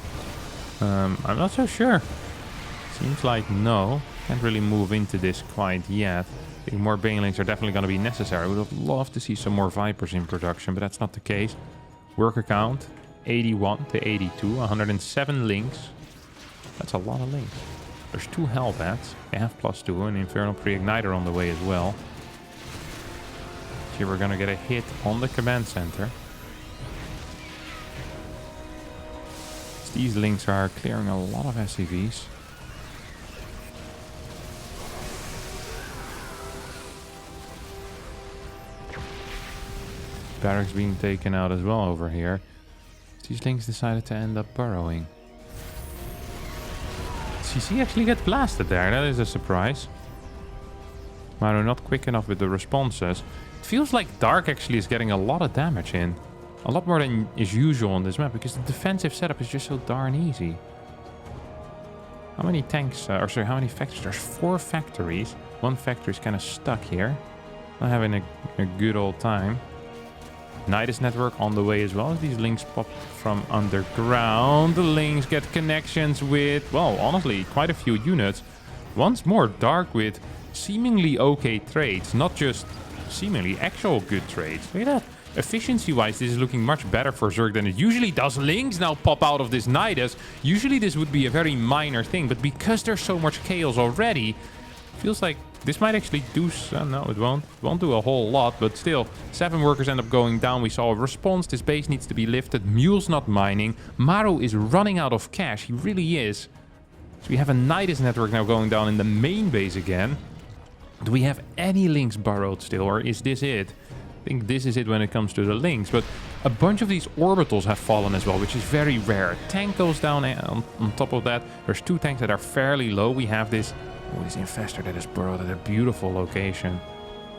I'm not so sure. Seems like no. Can't really move into this quite yet. I think more Banelings are definitely going to be necessary. I would have loved to see some more Vipers in production, but that's not the case. Worker count, 81 to 82. 107 links. That's a lot of links. There's 2 Hellbats. They have +2. An Infernal Pre-Igniter on the way as well. Here we're gonna get a hit on the command center. These links are clearing a lot of SCVs. Barracks being taken out as well over here. These links decided to end up burrowing. CC actually gets blasted there. That is a surprise. Maru not quick enough with the responses. It feels like Dark actually is getting a lot of damage in. A lot more than is usual on this map, because the defensive setup is just so darn easy. How many tanks, how many factories? There's 4 factories. 1 factory is kind of stuck here. Not having a good old time. Nidus network on the way as well. These links pop from underground. The links get connections with, well, honestly, quite a few units. Once more, Dark with seemingly okay trades, not just seemingly actual good trades. Look at that. Efficiency-wise, this is looking much better for Zerg than it usually does. Links now pop out of this Nidus. Usually this would be a very minor thing, but because there's so much chaos already, feels like This might actually do... no, it won't. It won't do a whole lot, but still. 7 workers end up going down. We saw a response. This base needs to be lifted. Mule's not mining. Maru is running out of cash. He really is. So we have a Nidus network now going down in the main base again. Do we have any links burrowed still, or is this it? I think this is it when it comes to the links, but a bunch of these orbitals have fallen as well, which is very rare. Tank goes down on top of that. There's 2 tanks that are fairly low. We have this infestor that is burrowed at a beautiful location.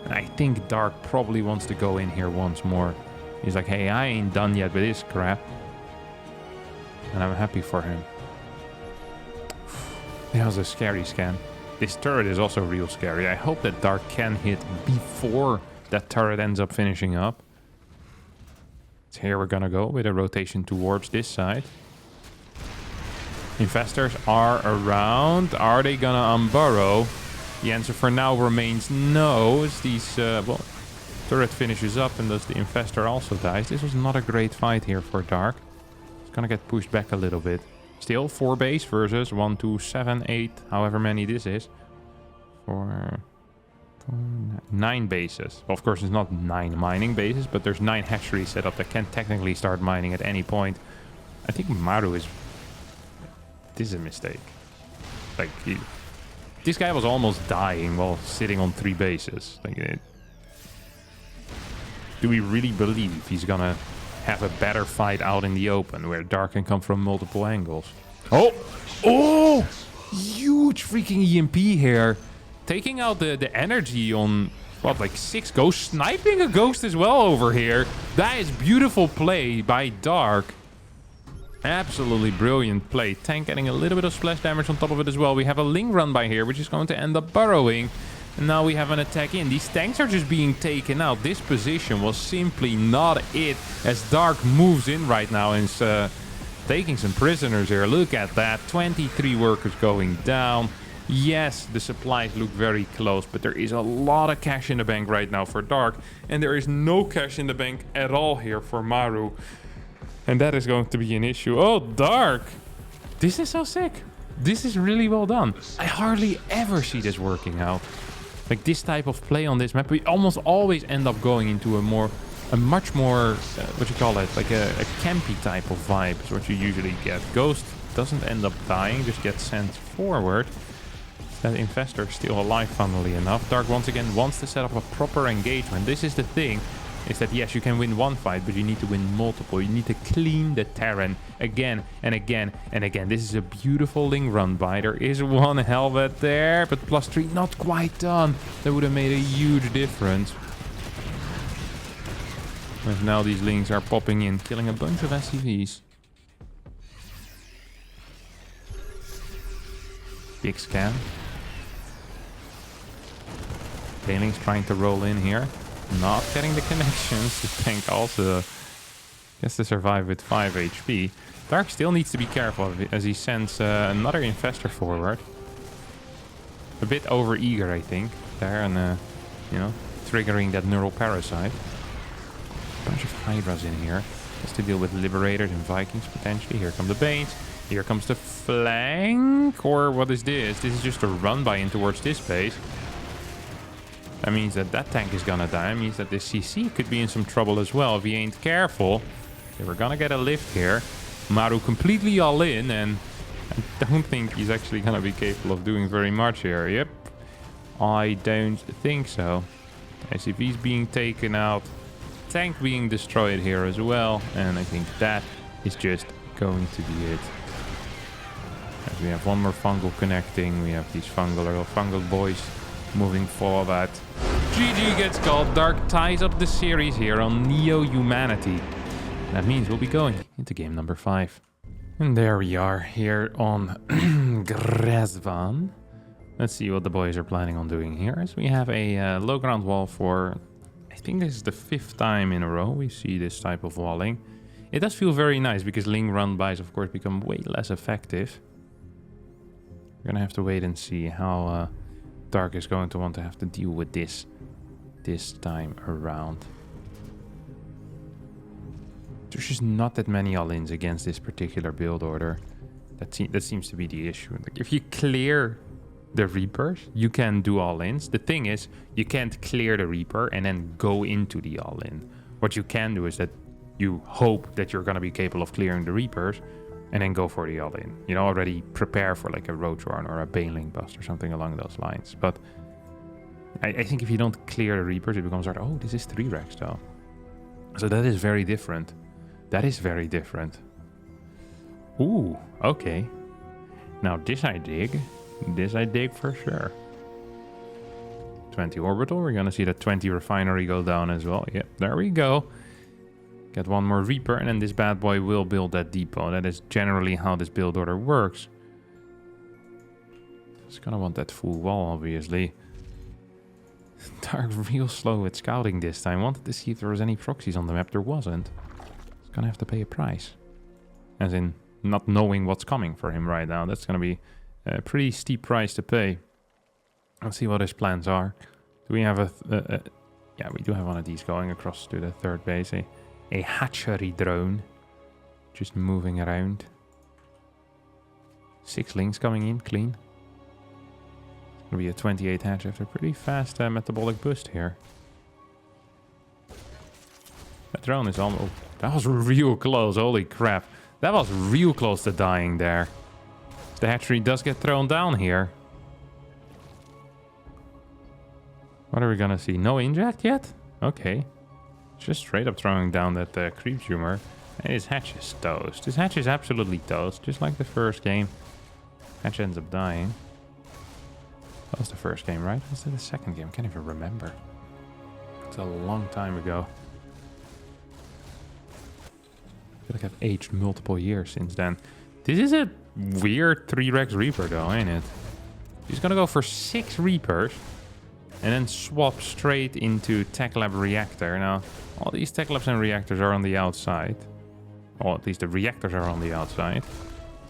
And I think Dark probably wants to go in here once more. He's like, hey, I ain't done yet with this crap. And I'm happy for him. That was a scary scan. This turret is also real scary. I hope that Dark can hit before that turret ends up finishing up. So here we're gonna go with a rotation towards this side. Investors are around. Are they gonna unburrow? The answer for now remains no. As these, well, turret finishes up and thus the investor also dies. This was not a great fight here for Dark. It's gonna get pushed back a little bit. Still 4 base versus 1, 2, 7, 8, however many this is. 9 bases. Well, of course, it's not 9 mining bases, but there's 9 hatcheries set up that can technically start mining at any point. I think Maru is... This is a mistake. Like, this guy was almost dying while sitting on 3 bases. Like, do we really believe he's gonna have a better fight out in the open where Dark can come from multiple angles? Oh! Oh! Huge freaking EMP here. Taking out the energy on, what, like 6 ghosts? Sniping a ghost as well over here. That is beautiful play by Dark. Absolutely brilliant play. Tank getting a little bit of splash damage on top of it as well. We have a Ling run by here, which is going to end up burrowing. And now we have an attack in. These tanks are just being taken out. This position was simply not it. As Dark moves in right now and is taking some prisoners here. Look at that. 23 workers going down. Yes, the supplies look very close, but there is a lot of cash in the bank right now for Dark. And there is no cash in the bank at all here for Maru. And that is going to be an issue. Oh, Dark! This is so sick. This is really well done. I hardly ever see this working out. Like this type of play on this map, we almost always end up going into a much more, what you call it, like a campy type of vibe is what you usually get. Ghost doesn't end up dying, just gets sent forward. That investor is still alive, funnily enough. Dark once again wants to set up a proper engagement. This is the thing, is that yes, you can win 1 fight, but you need to win multiple. You need to clean the Terran again and again and again. This is a beautiful Ling run by. There is 1 helmet there, but +3 not quite done. That would have made a huge difference. And now these Lings are popping in, killing a bunch of SCVs. Big scan. Tailing's trying to roll in here. Not getting the connections. The tank also gets to survive with 5 HP. Dark still needs to be careful as he sends another investor forward. A bit over-eager, I think, there, and, you know, triggering that neural parasite. A bunch of Hydras in here. Just to deal with Liberators and Vikings, potentially. Here come the Banes. Here comes the flank. Or what is this? This is just a run-by in towards this base. That means that that tank is gonna die. It means that this CC could be in some trouble as well if he ain't careful. Okay, we're gonna get a lift here. Maru completely all in, and I don't think he's actually gonna be capable of doing very much here. Yep. I don't think so. SCV's being taken out. Tank being destroyed here as well. And I think that is just going to be it. As we have 1 more fungal connecting. We have these fungal boys moving forward. GG gets called. Dark ties up the series here on Neo Humanity. That means we'll be going into game number 5. And there we are here on Grezvan. Let's see what the boys are planning on doing here. As we have a low ground wall for, I think this is the 5th time in a row we see this type of walling. It does feel very nice because Ling run-bys, of course, become way less effective. We're gonna have to wait and see how Dark is going to want to have to deal with this time around. There's just not that many all-ins against this particular build order. That seems to be the issue. Like if you clear the Reapers. You can do all-ins. The thing is, you can't clear the Reaper and then go into the all-in. What you can do is that you hope that you're going to be capable of clearing the Reapers and then go for the all-in. You know, already prepare for like a Roadrun or a Baneling bust or something along those lines. But I think if you don't clear the Reapers, it becomes hard. Oh, this is 3 Rex though. So that is very different. That is very different. Ooh, okay. Now this I dig. This I dig for sure. 20 orbital. We're gonna see that 20 refinery go down as well. Yep, there we go. Get one more Reaper and then this bad boy will build that depot. That is generally how this build order works. It's gonna want that full wall, obviously. Dark real slow with scouting this time. Wanted to see if there was any proxies on the map. There wasn't. He's gonna have to pay a price. As in, not knowing what's coming for him right now. That's gonna be a pretty steep price to pay. Let's see what his plans are. Do we have yeah, we do have one of these going across to the third base. A hatchery drone. Just moving around. 6 links coming in, clean. It's gonna be a 28 hatch after a pretty fast metabolic boost here. That drone is almost... that was real close, holy crap. That was real close to dying there. The hatchery does get thrown down here. What are we gonna see? No inject yet? Okay. Just straight up throwing down that creep tumor. And his hatch is toast. His hatch is absolutely toast, just like the first game. Hatch ends up dying. That was the first game, right? Was that the second game? I can't even remember. It's a long time ago. I feel like I've aged multiple years since then. This is a weird 3 Rex Reaper though, ain't it? He's gonna go for 6 Reapers and then swap straight into Tech Lab Reactor. Now, all these Tech Labs and Reactors are on the outside. Or at least the Reactors are on the outside.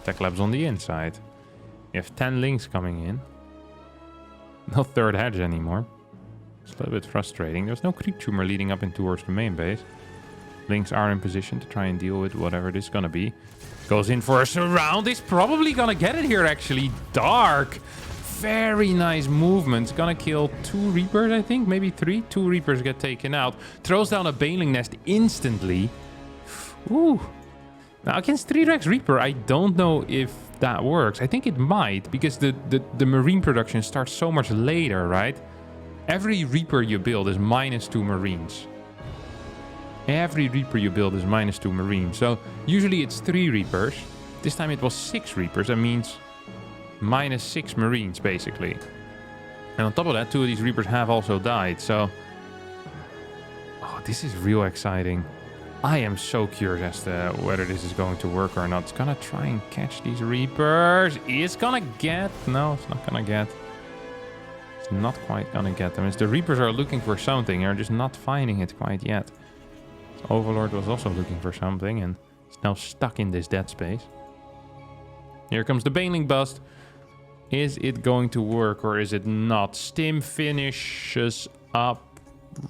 Tech Labs on the inside. You have 10 links coming in. No third hedge anymore. It's a little bit frustrating. There's no creep tumor leading up in towards the main base. Links are in position to try and deal with whatever this is gonna be. Goes in for a surround. He's probably gonna get it here, actually. Dark. Very nice movement. Gonna kill 2 Reapers, I think. Maybe 3. 2 Reapers get taken out. Throws down a Baneling nest instantly. Ooh. Now, against 3 Rex Reaper, I don't know if that works. I think it might, because the Marine production starts so much later, right? Every Reaper you build is -2 Marines. Every Reaper you build is -2 Marines. So usually it's 3 Reapers. This time it was 6 Reapers. That means -6 Marines, basically. And on top of that, 2 of these Reapers have also died. So, oh, this is real exciting. I am so curious as to whether this is going to work or not. It's gonna try and catch these Reapers. It's gonna get... no, it's not gonna get. It's not quite gonna get them. It's the Reapers are looking for something. They're just not finding it quite yet. Overlord was also looking for something and is now stuck in this dead space. Here comes the Baneling bust. Is it going to work or is it not? Stim finishes up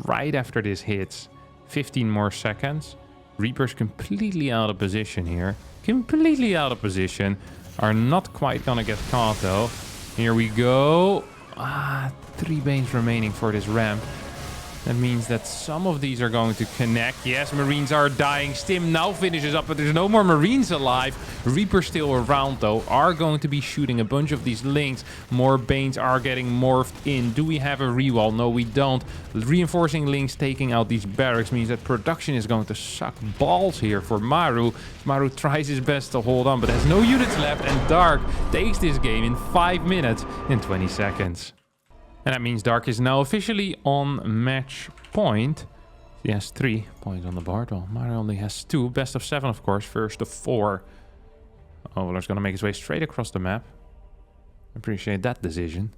right after this hits. 15 more seconds. Reapers completely out of position here. Completely out of position. Are not quite gonna get caught though. Here we go. 3 Banes remaining for this ramp. That means that some of these are going to connect. Yes, Marines are dying. Stim now finishes up, but there's no more Marines alive. Reapers still around, though, are going to be shooting a bunch of these links. More Banes are getting morphed in. Do we have a rewall? No, we don't. Reinforcing links taking out these barracks means that production is going to suck balls here for Maru. Maru tries his best to hold on, but has no units left, and Dark takes this game in 5 minutes and 20 seconds. And that means Dark is now officially on match point. He has 3 points on the board. Well, Mario only has 2. Best of 7, of course. First of 4. Overlord's gonna make his way straight across the map. Appreciate that decision.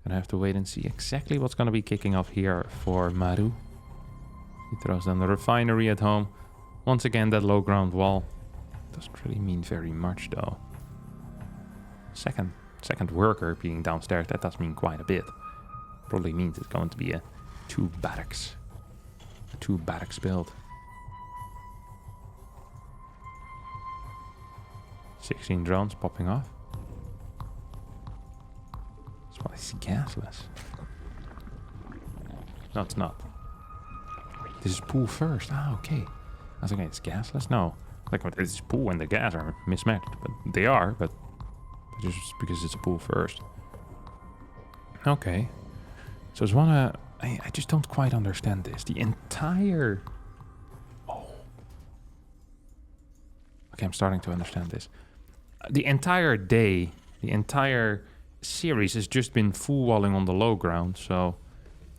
Gonna have to wait and see exactly what's gonna be kicking off here for Maru. He throws down the refinery at home. Once again, that low ground wall. Doesn't really mean very much, though. Second worker being downstairs, that does mean quite a bit. Probably means it's going to be a 2 barracks. A 2 barracks build. 16 drones popping off. this is gasless. No, it's not. This is pool first. Ah, okay. I was like, it's gasless? No. Like, it's pool and the gas are mismatched. But they are, but just because it's a pool first. Okay. So it's I just don't quite understand this. The entire... Oh. Okay, I'm starting to understand this. The entire day, the entire series has just been full walling on the low ground, so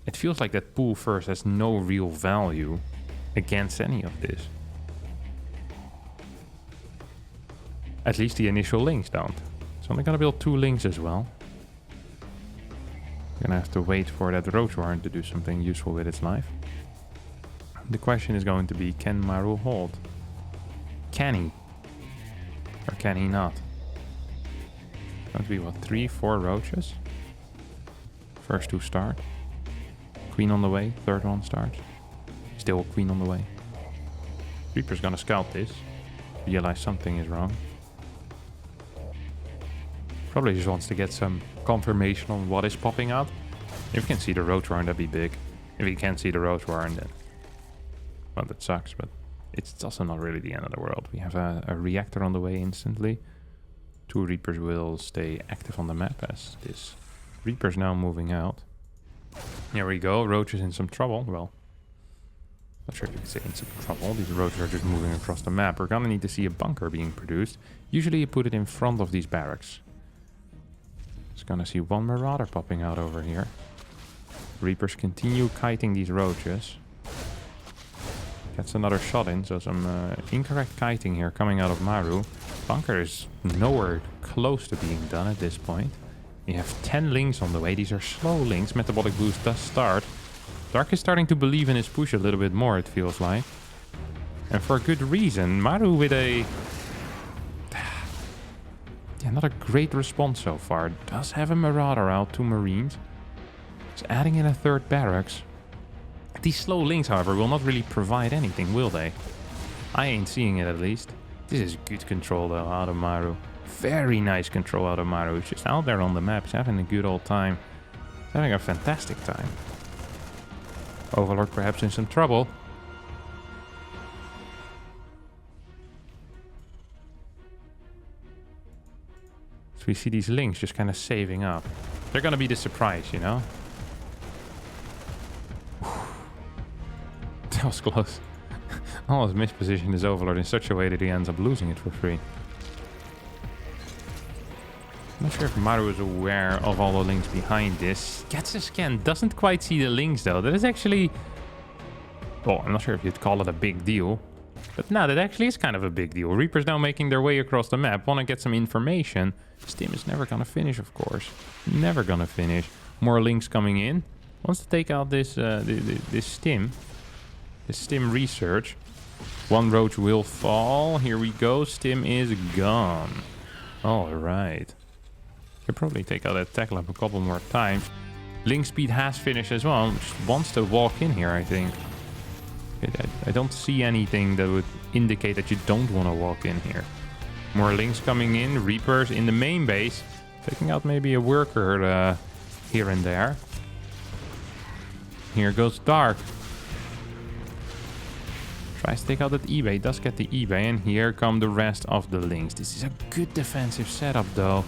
it feels like that pool first has no real value against any of this. At least the initial links don't. So I'm gonna build 2 links as well. Gonna have to wait for that roach warren to do something useful with its life. The question is going to be, can Maru hold? Can he? Or can he not? Going to be what, 3, 4 roaches? First 2 start. Queen on the way, 3rd one starts. Still a queen on the way. Reaper's gonna scout this. Realize something is wrong. Probably just wants to get some confirmation on what is popping out. If you can see the roach warren, that'd be big. If you can't see the roach warren, then... well, that sucks, but it's also not really the end of the world. We have a reactor on the way instantly. 2 Reapers will stay active on the map as this Reaper's now moving out. Here we go, Roach is in some trouble. Well, not sure if you could say in some trouble. These roaches are just moving across the map. We're gonna need to see a bunker being produced. Usually you put it in front of these barracks. Just gonna see 1 Marauder popping out over here. Reapers continue kiting these roaches. Gets another shot in, so some incorrect kiting here coming out of Maru. Bunker is nowhere close to being done at this point. We have 10 links on the way. These are slow links. Metabolic boost does start. Dark is starting to believe in his push a little bit more, it feels like. And for a good reason. Maru with a... yeah, not a great response so far. Does have a Marauder out, 2 Marines. He's adding in a 3rd barracks. These slow links, however, will not really provide anything, will they? I ain't seeing it, at least. This is good control, though, out of Maru. Very nice control out of Maru. He's just out there on the map. He's having a good old time. He's having a fantastic time. Overlord perhaps in some trouble. So we see these links just kind of saving up. They're going to be the surprise, you know? That was close. Almost mispositioned his Overlord in such a way that he ends up losing it for free. I'm not sure if Maru is aware of all the links behind this. Gets a scan, doesn't quite see the links though. That is actually... well, I'm not sure if you'd call it a big deal. But no, that actually is kind of a big deal. Reapers now making their way across the map. Want to get some information. Stim is never going to finish, of course. Never going to finish. More links coming in. Wants to take out this this Stim. This Stim research. 1 roach will fall. Here we go. Stim is gone. Alright. Could probably take out that tech lab a couple more times. Link speed has finished as well. Just wants to walk in here, I think. I don't see anything that would indicate that you don't want to walk in here. More links coming in. Reapers in the main base. Taking out maybe a worker here and there. Here goes Dark. Tries to take out that eBay. Does get the eBay. And here come the rest of the links. This is a good defensive setup though.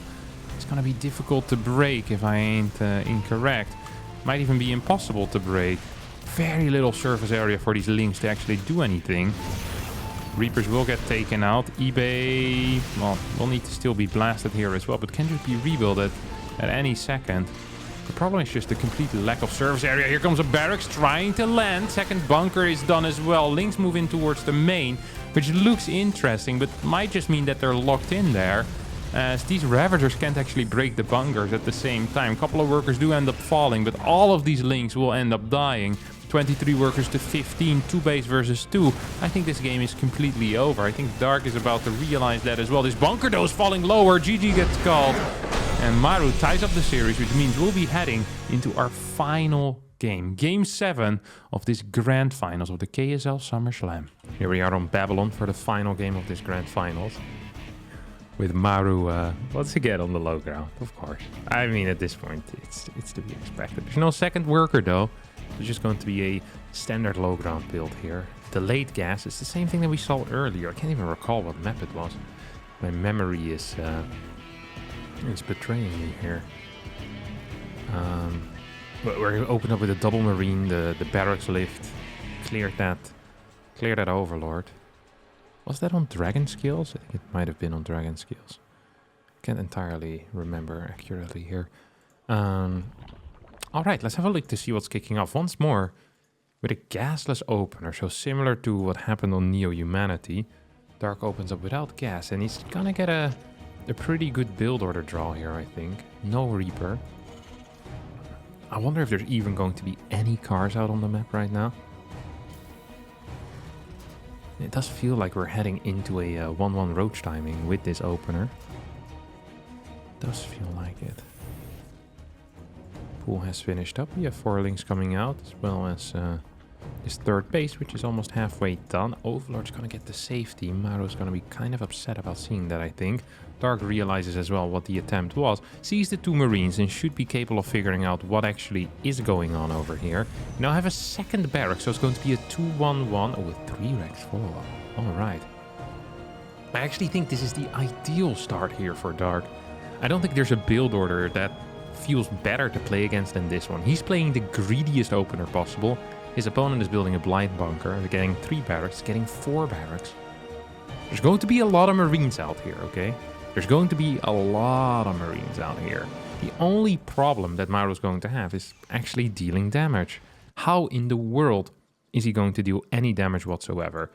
It's going to be difficult to break if I ain't incorrect. Might even be impossible to break. Very little surface area for these links to actually do anything. Reapers will get taken out. eBay, well, will need to still be blasted here as well, but can just be rebuilt at any second. The problem is just the complete lack of surface area. Here comes a barracks trying to land. Second bunker is done as well. Links move in towards the main, which looks interesting, but might just mean that they're locked in there. As these Ravagers can't actually break the bunkers at the same time. A couple of workers do end up falling, but all of these links will end up dying. 23 workers to 15, 2 base versus 2. I think this game is completely over. I think Dark is about to realize that as well. This bunker though is falling lower. GG gets called. And Maru ties up the series, which means we'll be heading into our final game. Game 7 of this grand finals of the KSL SummerSlam. Here we are on Babylon for the final game of this grand finals. With Maru once again on the low ground, of course. I mean, at this point, it's to be expected. There's no second worker, though. It's just going to be a standard low ground build here. Delayed gas is the same thing that we saw earlier. I can't even recall what map it was. My memory is betraying me here. But we're going to open up with a double marine, the barracks lift. Clear that overlord. Was that on dragon skills? I think it might have been on dragon skills. Can't entirely remember accurately here. Alright, let's have a look to see what's kicking off. Once more, with a gasless opener. So similar to what happened on Neo Humanity. Dark opens up without gas. And he's gonna get a pretty good build order draw here, I think. No Reaper. I wonder if there's even going to be any cars out on the map right now. It does feel like we're heading into a 1-1 roach timing with this opener. Does feel like it. Pool has finished up. We have 4 links coming out, as well as his third base, which is almost halfway done. Overlord's gonna get the safety. Maru's gonna be kind of upset about seeing that, I think. Dark realizes as well what the attempt was, sees the 2 marines, and should be capable of figuring out what actually is going on over here. We now have a second barrack, so it's going to be a 2-1-1. Oh, with 3 racks follow-up. Alright. I actually think this is the ideal start here for Dark. I don't think there's a build order that feels better to play against than this one. He's playing the greediest opener possible. His opponent is building a blind bunker. They're getting 3 barracks, getting 4 barracks. There's going to be a lot of marines out here, okay? There's going to be a lot of marines out here. The only problem that Maru's going to have is actually dealing damage. How in the world is he going to deal any damage whatsoever?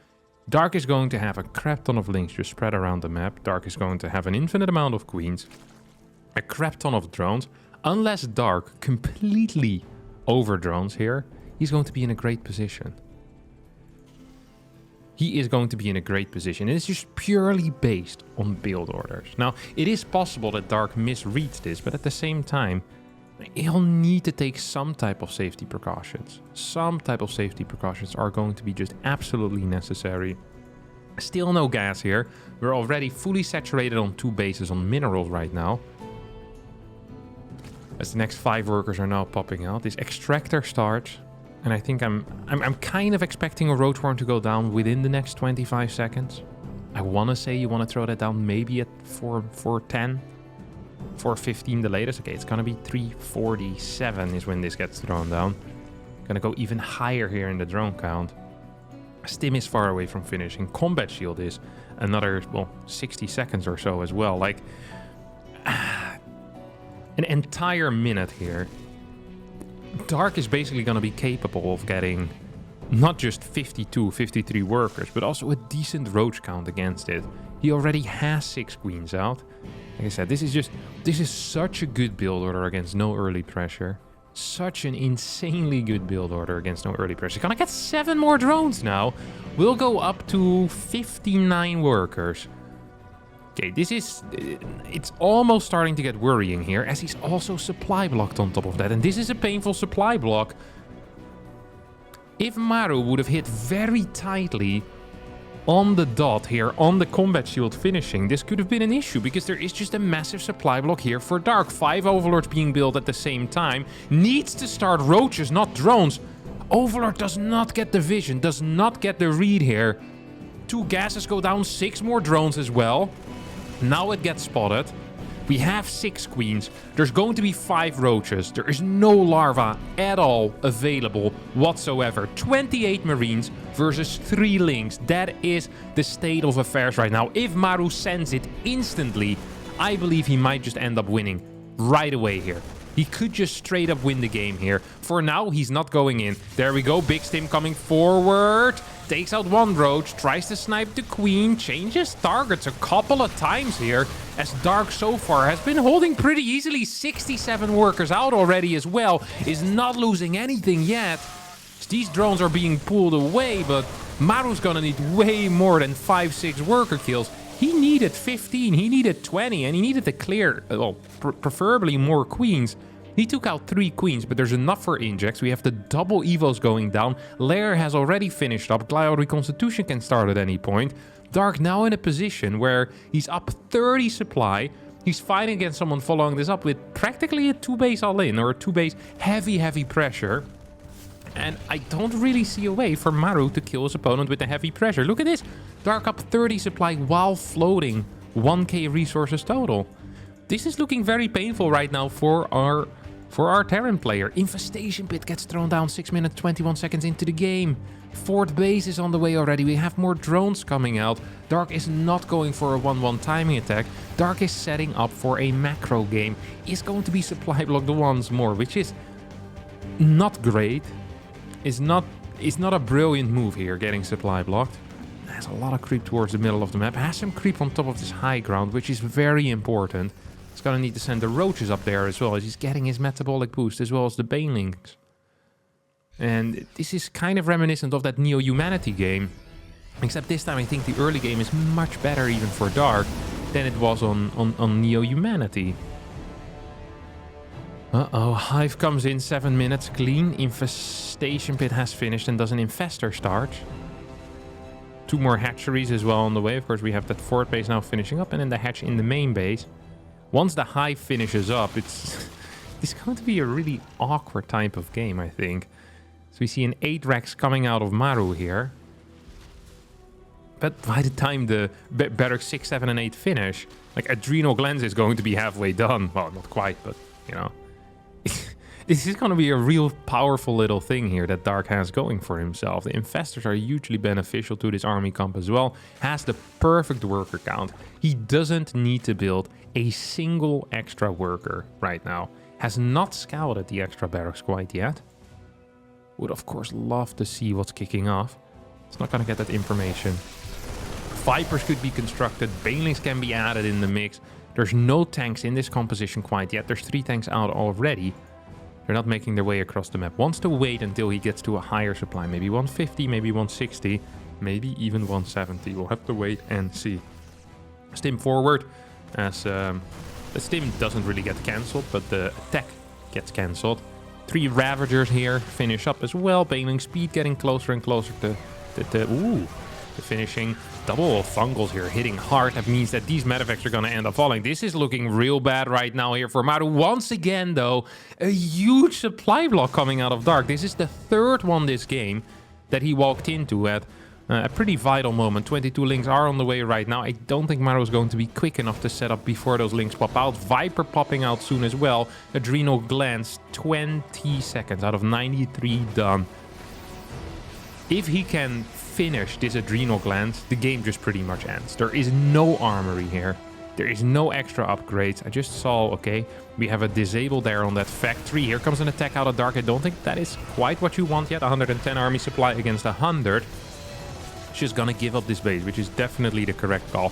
Dark is going to have a crap ton of links just spread around the map. Dark is going to have an infinite amount of queens. A crap ton of drones. Unless Dark completely over drones here, he's going to be in a great position. He is going to be in a great position. And it's just purely based on build orders. Now, it is possible that Dark misreads this, but at the same time, he'll need to take some type of safety precautions. Some type of safety precautions are going to be just absolutely necessary. Still no gas here. We're already fully saturated on 2 bases on minerals right now. As the next 5 workers are now popping out. This extractor starts. And I think I'm kind of expecting a roach horn to go down within the next 25 seconds. I want to say you want to throw that down maybe at 4:10, 4:15 the latest. Okay, it's going to be 3:47 is when this gets thrown down. Going to go even higher here in the drone count. Stim is far away from finishing. Combat shield is another, well, 60 seconds or so as well. Like, an entire minute here. Dark is basically going to be capable of getting not just 52, 53 workers, but also a decent roach count against it. He already has 6 queens out. Like I said, this is such a good build order against no early pressure. Such an insanely good build order against no early pressure. Gonna get 7 more drones now. We'll go up to 59 workers. Okay, it's almost starting to get worrying here, as he's also supply blocked on top of that. And this is a painful supply block. If Maru would have hit very tightly on the dot here, on the combat shield finishing, this could have been an issue, because there is just a massive supply block here for Dark. 5 overlords being built at the same time. Needs to start roaches, not drones. Overlord does not get the vision, does not get the read here. 2 gases go down, 6 more drones as well. Now it gets spotted. We have 6 queens. There's going to be 5 roaches. There is no larva at all available whatsoever. 28 marines versus 3 links. That is the state of affairs right now. If Maru sends it instantly, I believe he might just end up winning right away here. He could just straight up win the game here. For now, he's not going in. There we go. Big Stim coming forward. Takes out 1 roach. Tries to snipe the queen. Changes targets a couple of times here. As Dark so far has been holding pretty easily. 67 workers out already as well. Is not losing anything yet. These drones are being pulled away. But Maru's gonna need way more than 5-6 worker kills. He needed 15, he needed 20, and he needed to clear, well, preferably more queens. He took out 3 queens, but there's enough for injects. We have the double evos going down. Lair has already finished up. Glial Reconstitution can start at any point. Dark now in a position where he's up 30 supply. He's fighting against someone following this up with practically a 2-base all-in, or a 2-base heavy pressure. And I don't really see a way for Maru to kill his opponent with the heavy pressure. Look at this. Dark up 30 supply while floating 1k resources total. This is looking very painful right now for our Terran player. Infestation Pit gets thrown down 6 minutes 21 seconds into the game. 4th base is on the way already. We have more drones coming out. Dark is not going for a 1-1 timing attack. Dark is setting up for a macro game. Is going to be supply blocked once more, which is not great. Is not a brilliant move here, getting supply blocked. Has a lot of creep towards the middle of the map. Has some creep on top of this high ground, which is very important. He's gonna need to send the roaches up there as well, as he's getting his metabolic boost, as well as the banelings. And this is kind of reminiscent of that Neo-Humanity game. Except this time I think the early game is much better even for Dark than it was on Neo-Humanity. Uh-oh, Hive comes in 7 minutes clean. Infestation Pit has finished and does an Infestor start. 2 more hatcheries as well on the way. Of course, we have that 4th base now finishing up, and then the hatch in the main base. Once the Hive finishes up, it's going to be a really awkward type of game, I think. So we see an 8 Rex coming out of Maru here. But by the time the Barrack 6, 7, and 8 finish, like, Adrenal Glands is going to be halfway done. Well, not quite, but, you know. This is going to be a real powerful little thing here that Dark has going for himself. The Infestors are hugely beneficial to this army comp as well. Has the perfect worker count. He doesn't need to build a single extra worker right now. Has not scouted the extra barracks quite yet. Would of course love to see what's kicking off. It's not going to get that information. Vipers could be constructed. Banelings can be added in the mix. There's no tanks in this composition quite yet. There's 3 tanks out already. They're not making their way across the map. Wants to wait until he gets to a higher supply. Maybe 150, maybe 160, maybe even 170. We'll have to wait and see. Stim forward, as the stim doesn't really get cancelled, but the attack gets cancelled. 3 Ravagers here finish up as well. Baneling speed getting closer and closer to the finishing. Double fungals here hitting hard. That means that these medevacs are going to end up falling. This is looking real bad right now here for Maru. Once again, though, a huge supply block coming out of Dark. This is the 3rd one this game that he walked into at a pretty vital moment. 22 links are on the way right now. I don't think Maru is going to be quick enough to set up before those links pop out. Viper popping out soon as well. Adrenal Glands, 20 seconds out of 93 done. If he can finish this Adrenal Glands, the game just pretty much ends. There is no armory here. There is no extra upgrades. I just saw, okay, we have a disable there on that factory. Here comes an attack out of Dark. I don't think that is quite what you want yet. 110 army supply against 100. Just gonna give up this base, which is definitely the correct call.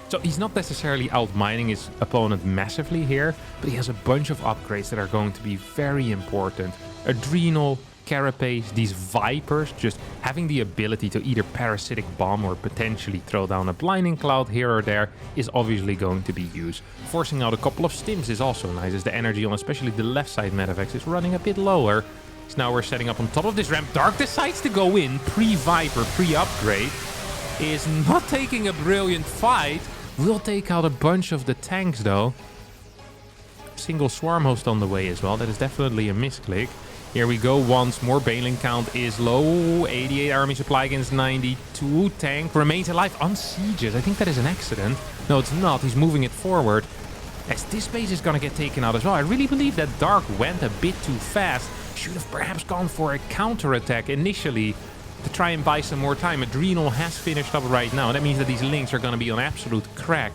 So he's not necessarily outmining his opponent massively here, but he has a bunch of upgrades that are going to be very important. Adrenal, Carapace, these Vipers, just having the ability to either parasitic bomb or potentially throw down a blinding cloud here or there is obviously going to be used. Forcing out a couple of stims is also nice, as the energy on especially the left side medevacs is running a bit lower. So now we're setting up on top of this ramp. Dark decides to go in, pre-Viper, pre-upgrade. Is not taking a brilliant fight. Will take out a bunch of the tanks though. Single Swarm Host on the way as well. That is definitely a misclick. Here we go once more. Baneling count is low. 88 army supply against 92. Tank remains alive on sieges. I think that is an accident. No, it's not. He's moving it forward. As this base is going to get taken out as well. I really believe that Dark went a bit too fast. Should have perhaps gone for a counter-attack initially to try and buy some more time. Adrenal has finished up right now. That means that these links are going to be on absolute crack.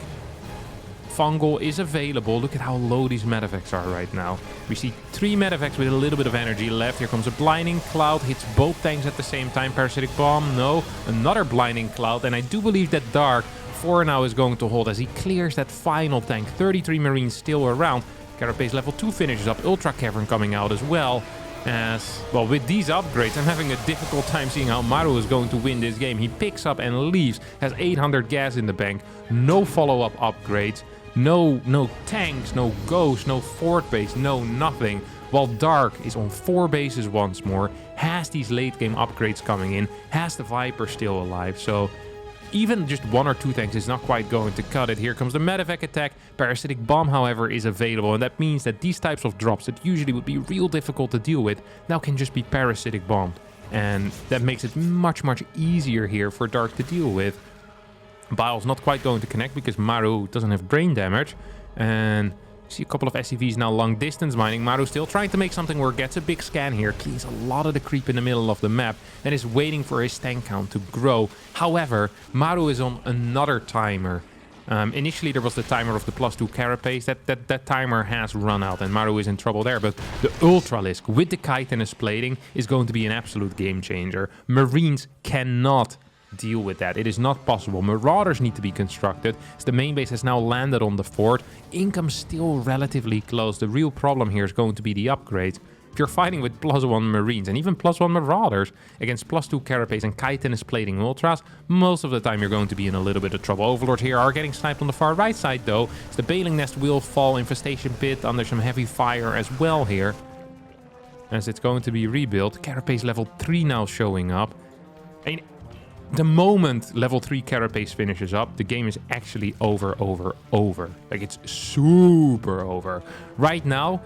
Fungal is available. Look at how low these medevacs are right now. We see 3 medevacs with a little bit of energy left. Here comes a blinding cloud. Hits both tanks at the same time. Parasitic bomb. No. Another blinding cloud. And I do believe that Dark for now is going to hold as he clears that final tank. 33 Marines still around. Carapace level 2 finishes up. Ultra Cavern coming out as well. As well, with these upgrades, I'm having a difficult time seeing how Maru is going to win this game. He picks up and leaves. Has 800 gas in the bank. No follow-up upgrades. No tanks, no ghosts, no fort base, no nothing. While Dark is on 4 bases once more, has these late game upgrades coming in, has the Viper still alive, so even just 1 or 2 tanks is not quite going to cut it. Here comes the medevac attack. Parasitic Bomb, however, is available, and that means that these types of drops that usually would be real difficult to deal with now can just be Parasitic Bombed. And that makes it much easier here for Dark to deal with. Bile's not quite going to connect because Maru doesn't have brain damage. And see a couple of SCVs now long distance mining. Maru still trying to make something work, gets a big scan here, cleans a lot of the creep in the middle of the map, and is waiting for his tank count to grow. However, Maru is on another timer. Initially there was the timer of the +2 carapace. That timer has run out and Maru is in trouble there. But the Ultralisk with the chitinous plating is going to be an absolute game changer. Marines cannot deal with that. It is not possible. Marauders need to be constructed. As the main base has now landed on the fort, income's still relatively close. The real problem here is going to be the upgrades. If you're fighting with +1 Marines and even +1 Marauders against +2 carapace and chitinous plating ultras, most of the time you're going to be in a little bit of trouble. Overlords here are getting sniped on the far right side though. The Bailing Nest will fall, Infestation Pit under some heavy fire as well here, as it's going to be rebuilt. Carapace level 3 now showing up. I mean, the moment level 3 carapace finishes up, the game is actually over. Like, it's super over. Right now,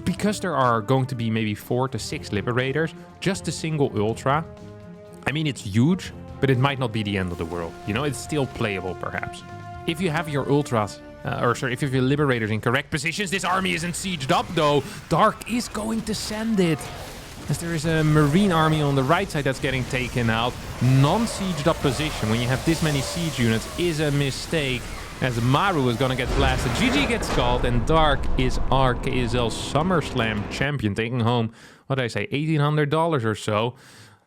because there are going to be maybe 4 to 6 Liberators, just a single Ultra, I mean, it's huge, but it might not be the end of the world. You know, it's still playable, perhaps. If you have your Ultras, if you have your Liberators in correct positions, this army isn't sieged up, though. Dark is going to send it, as there is a Marine army on the right side that's getting taken out. Non-sieged up position, when you have this many siege units, is a mistake, as Maru is going to get blasted. GG gets called, and Dark is our KSL SummerSlam champion, taking home, what did I say, $1,800 or so.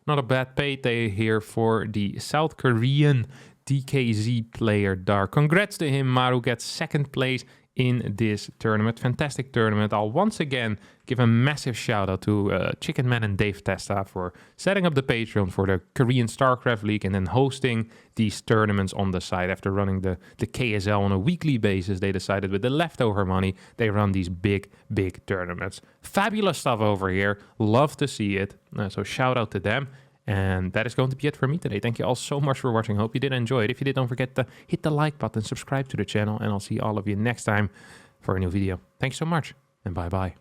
Not a bad payday here for the South Korean DKZ player Dark. Congrats to him. Maru gets 2nd place in this tournament. Fantastic tournament. I'll once again give a massive shout out to Chicken Man and Dave Testa for setting up the Patreon for the Korean StarCraft League and then hosting these tournaments on the side. After running the KSL on a weekly basis, they decided with the leftover money, they run these big tournaments. Fabulous stuff over here. Love to see it. So shout out to them. And that is going to be it for me today. Thank you all so much for watching. Hope you did enjoy it. If you did, don't forget to hit the like button, subscribe to the channel, and I'll see all of you next time for a new video. Thanks so much, and bye-bye.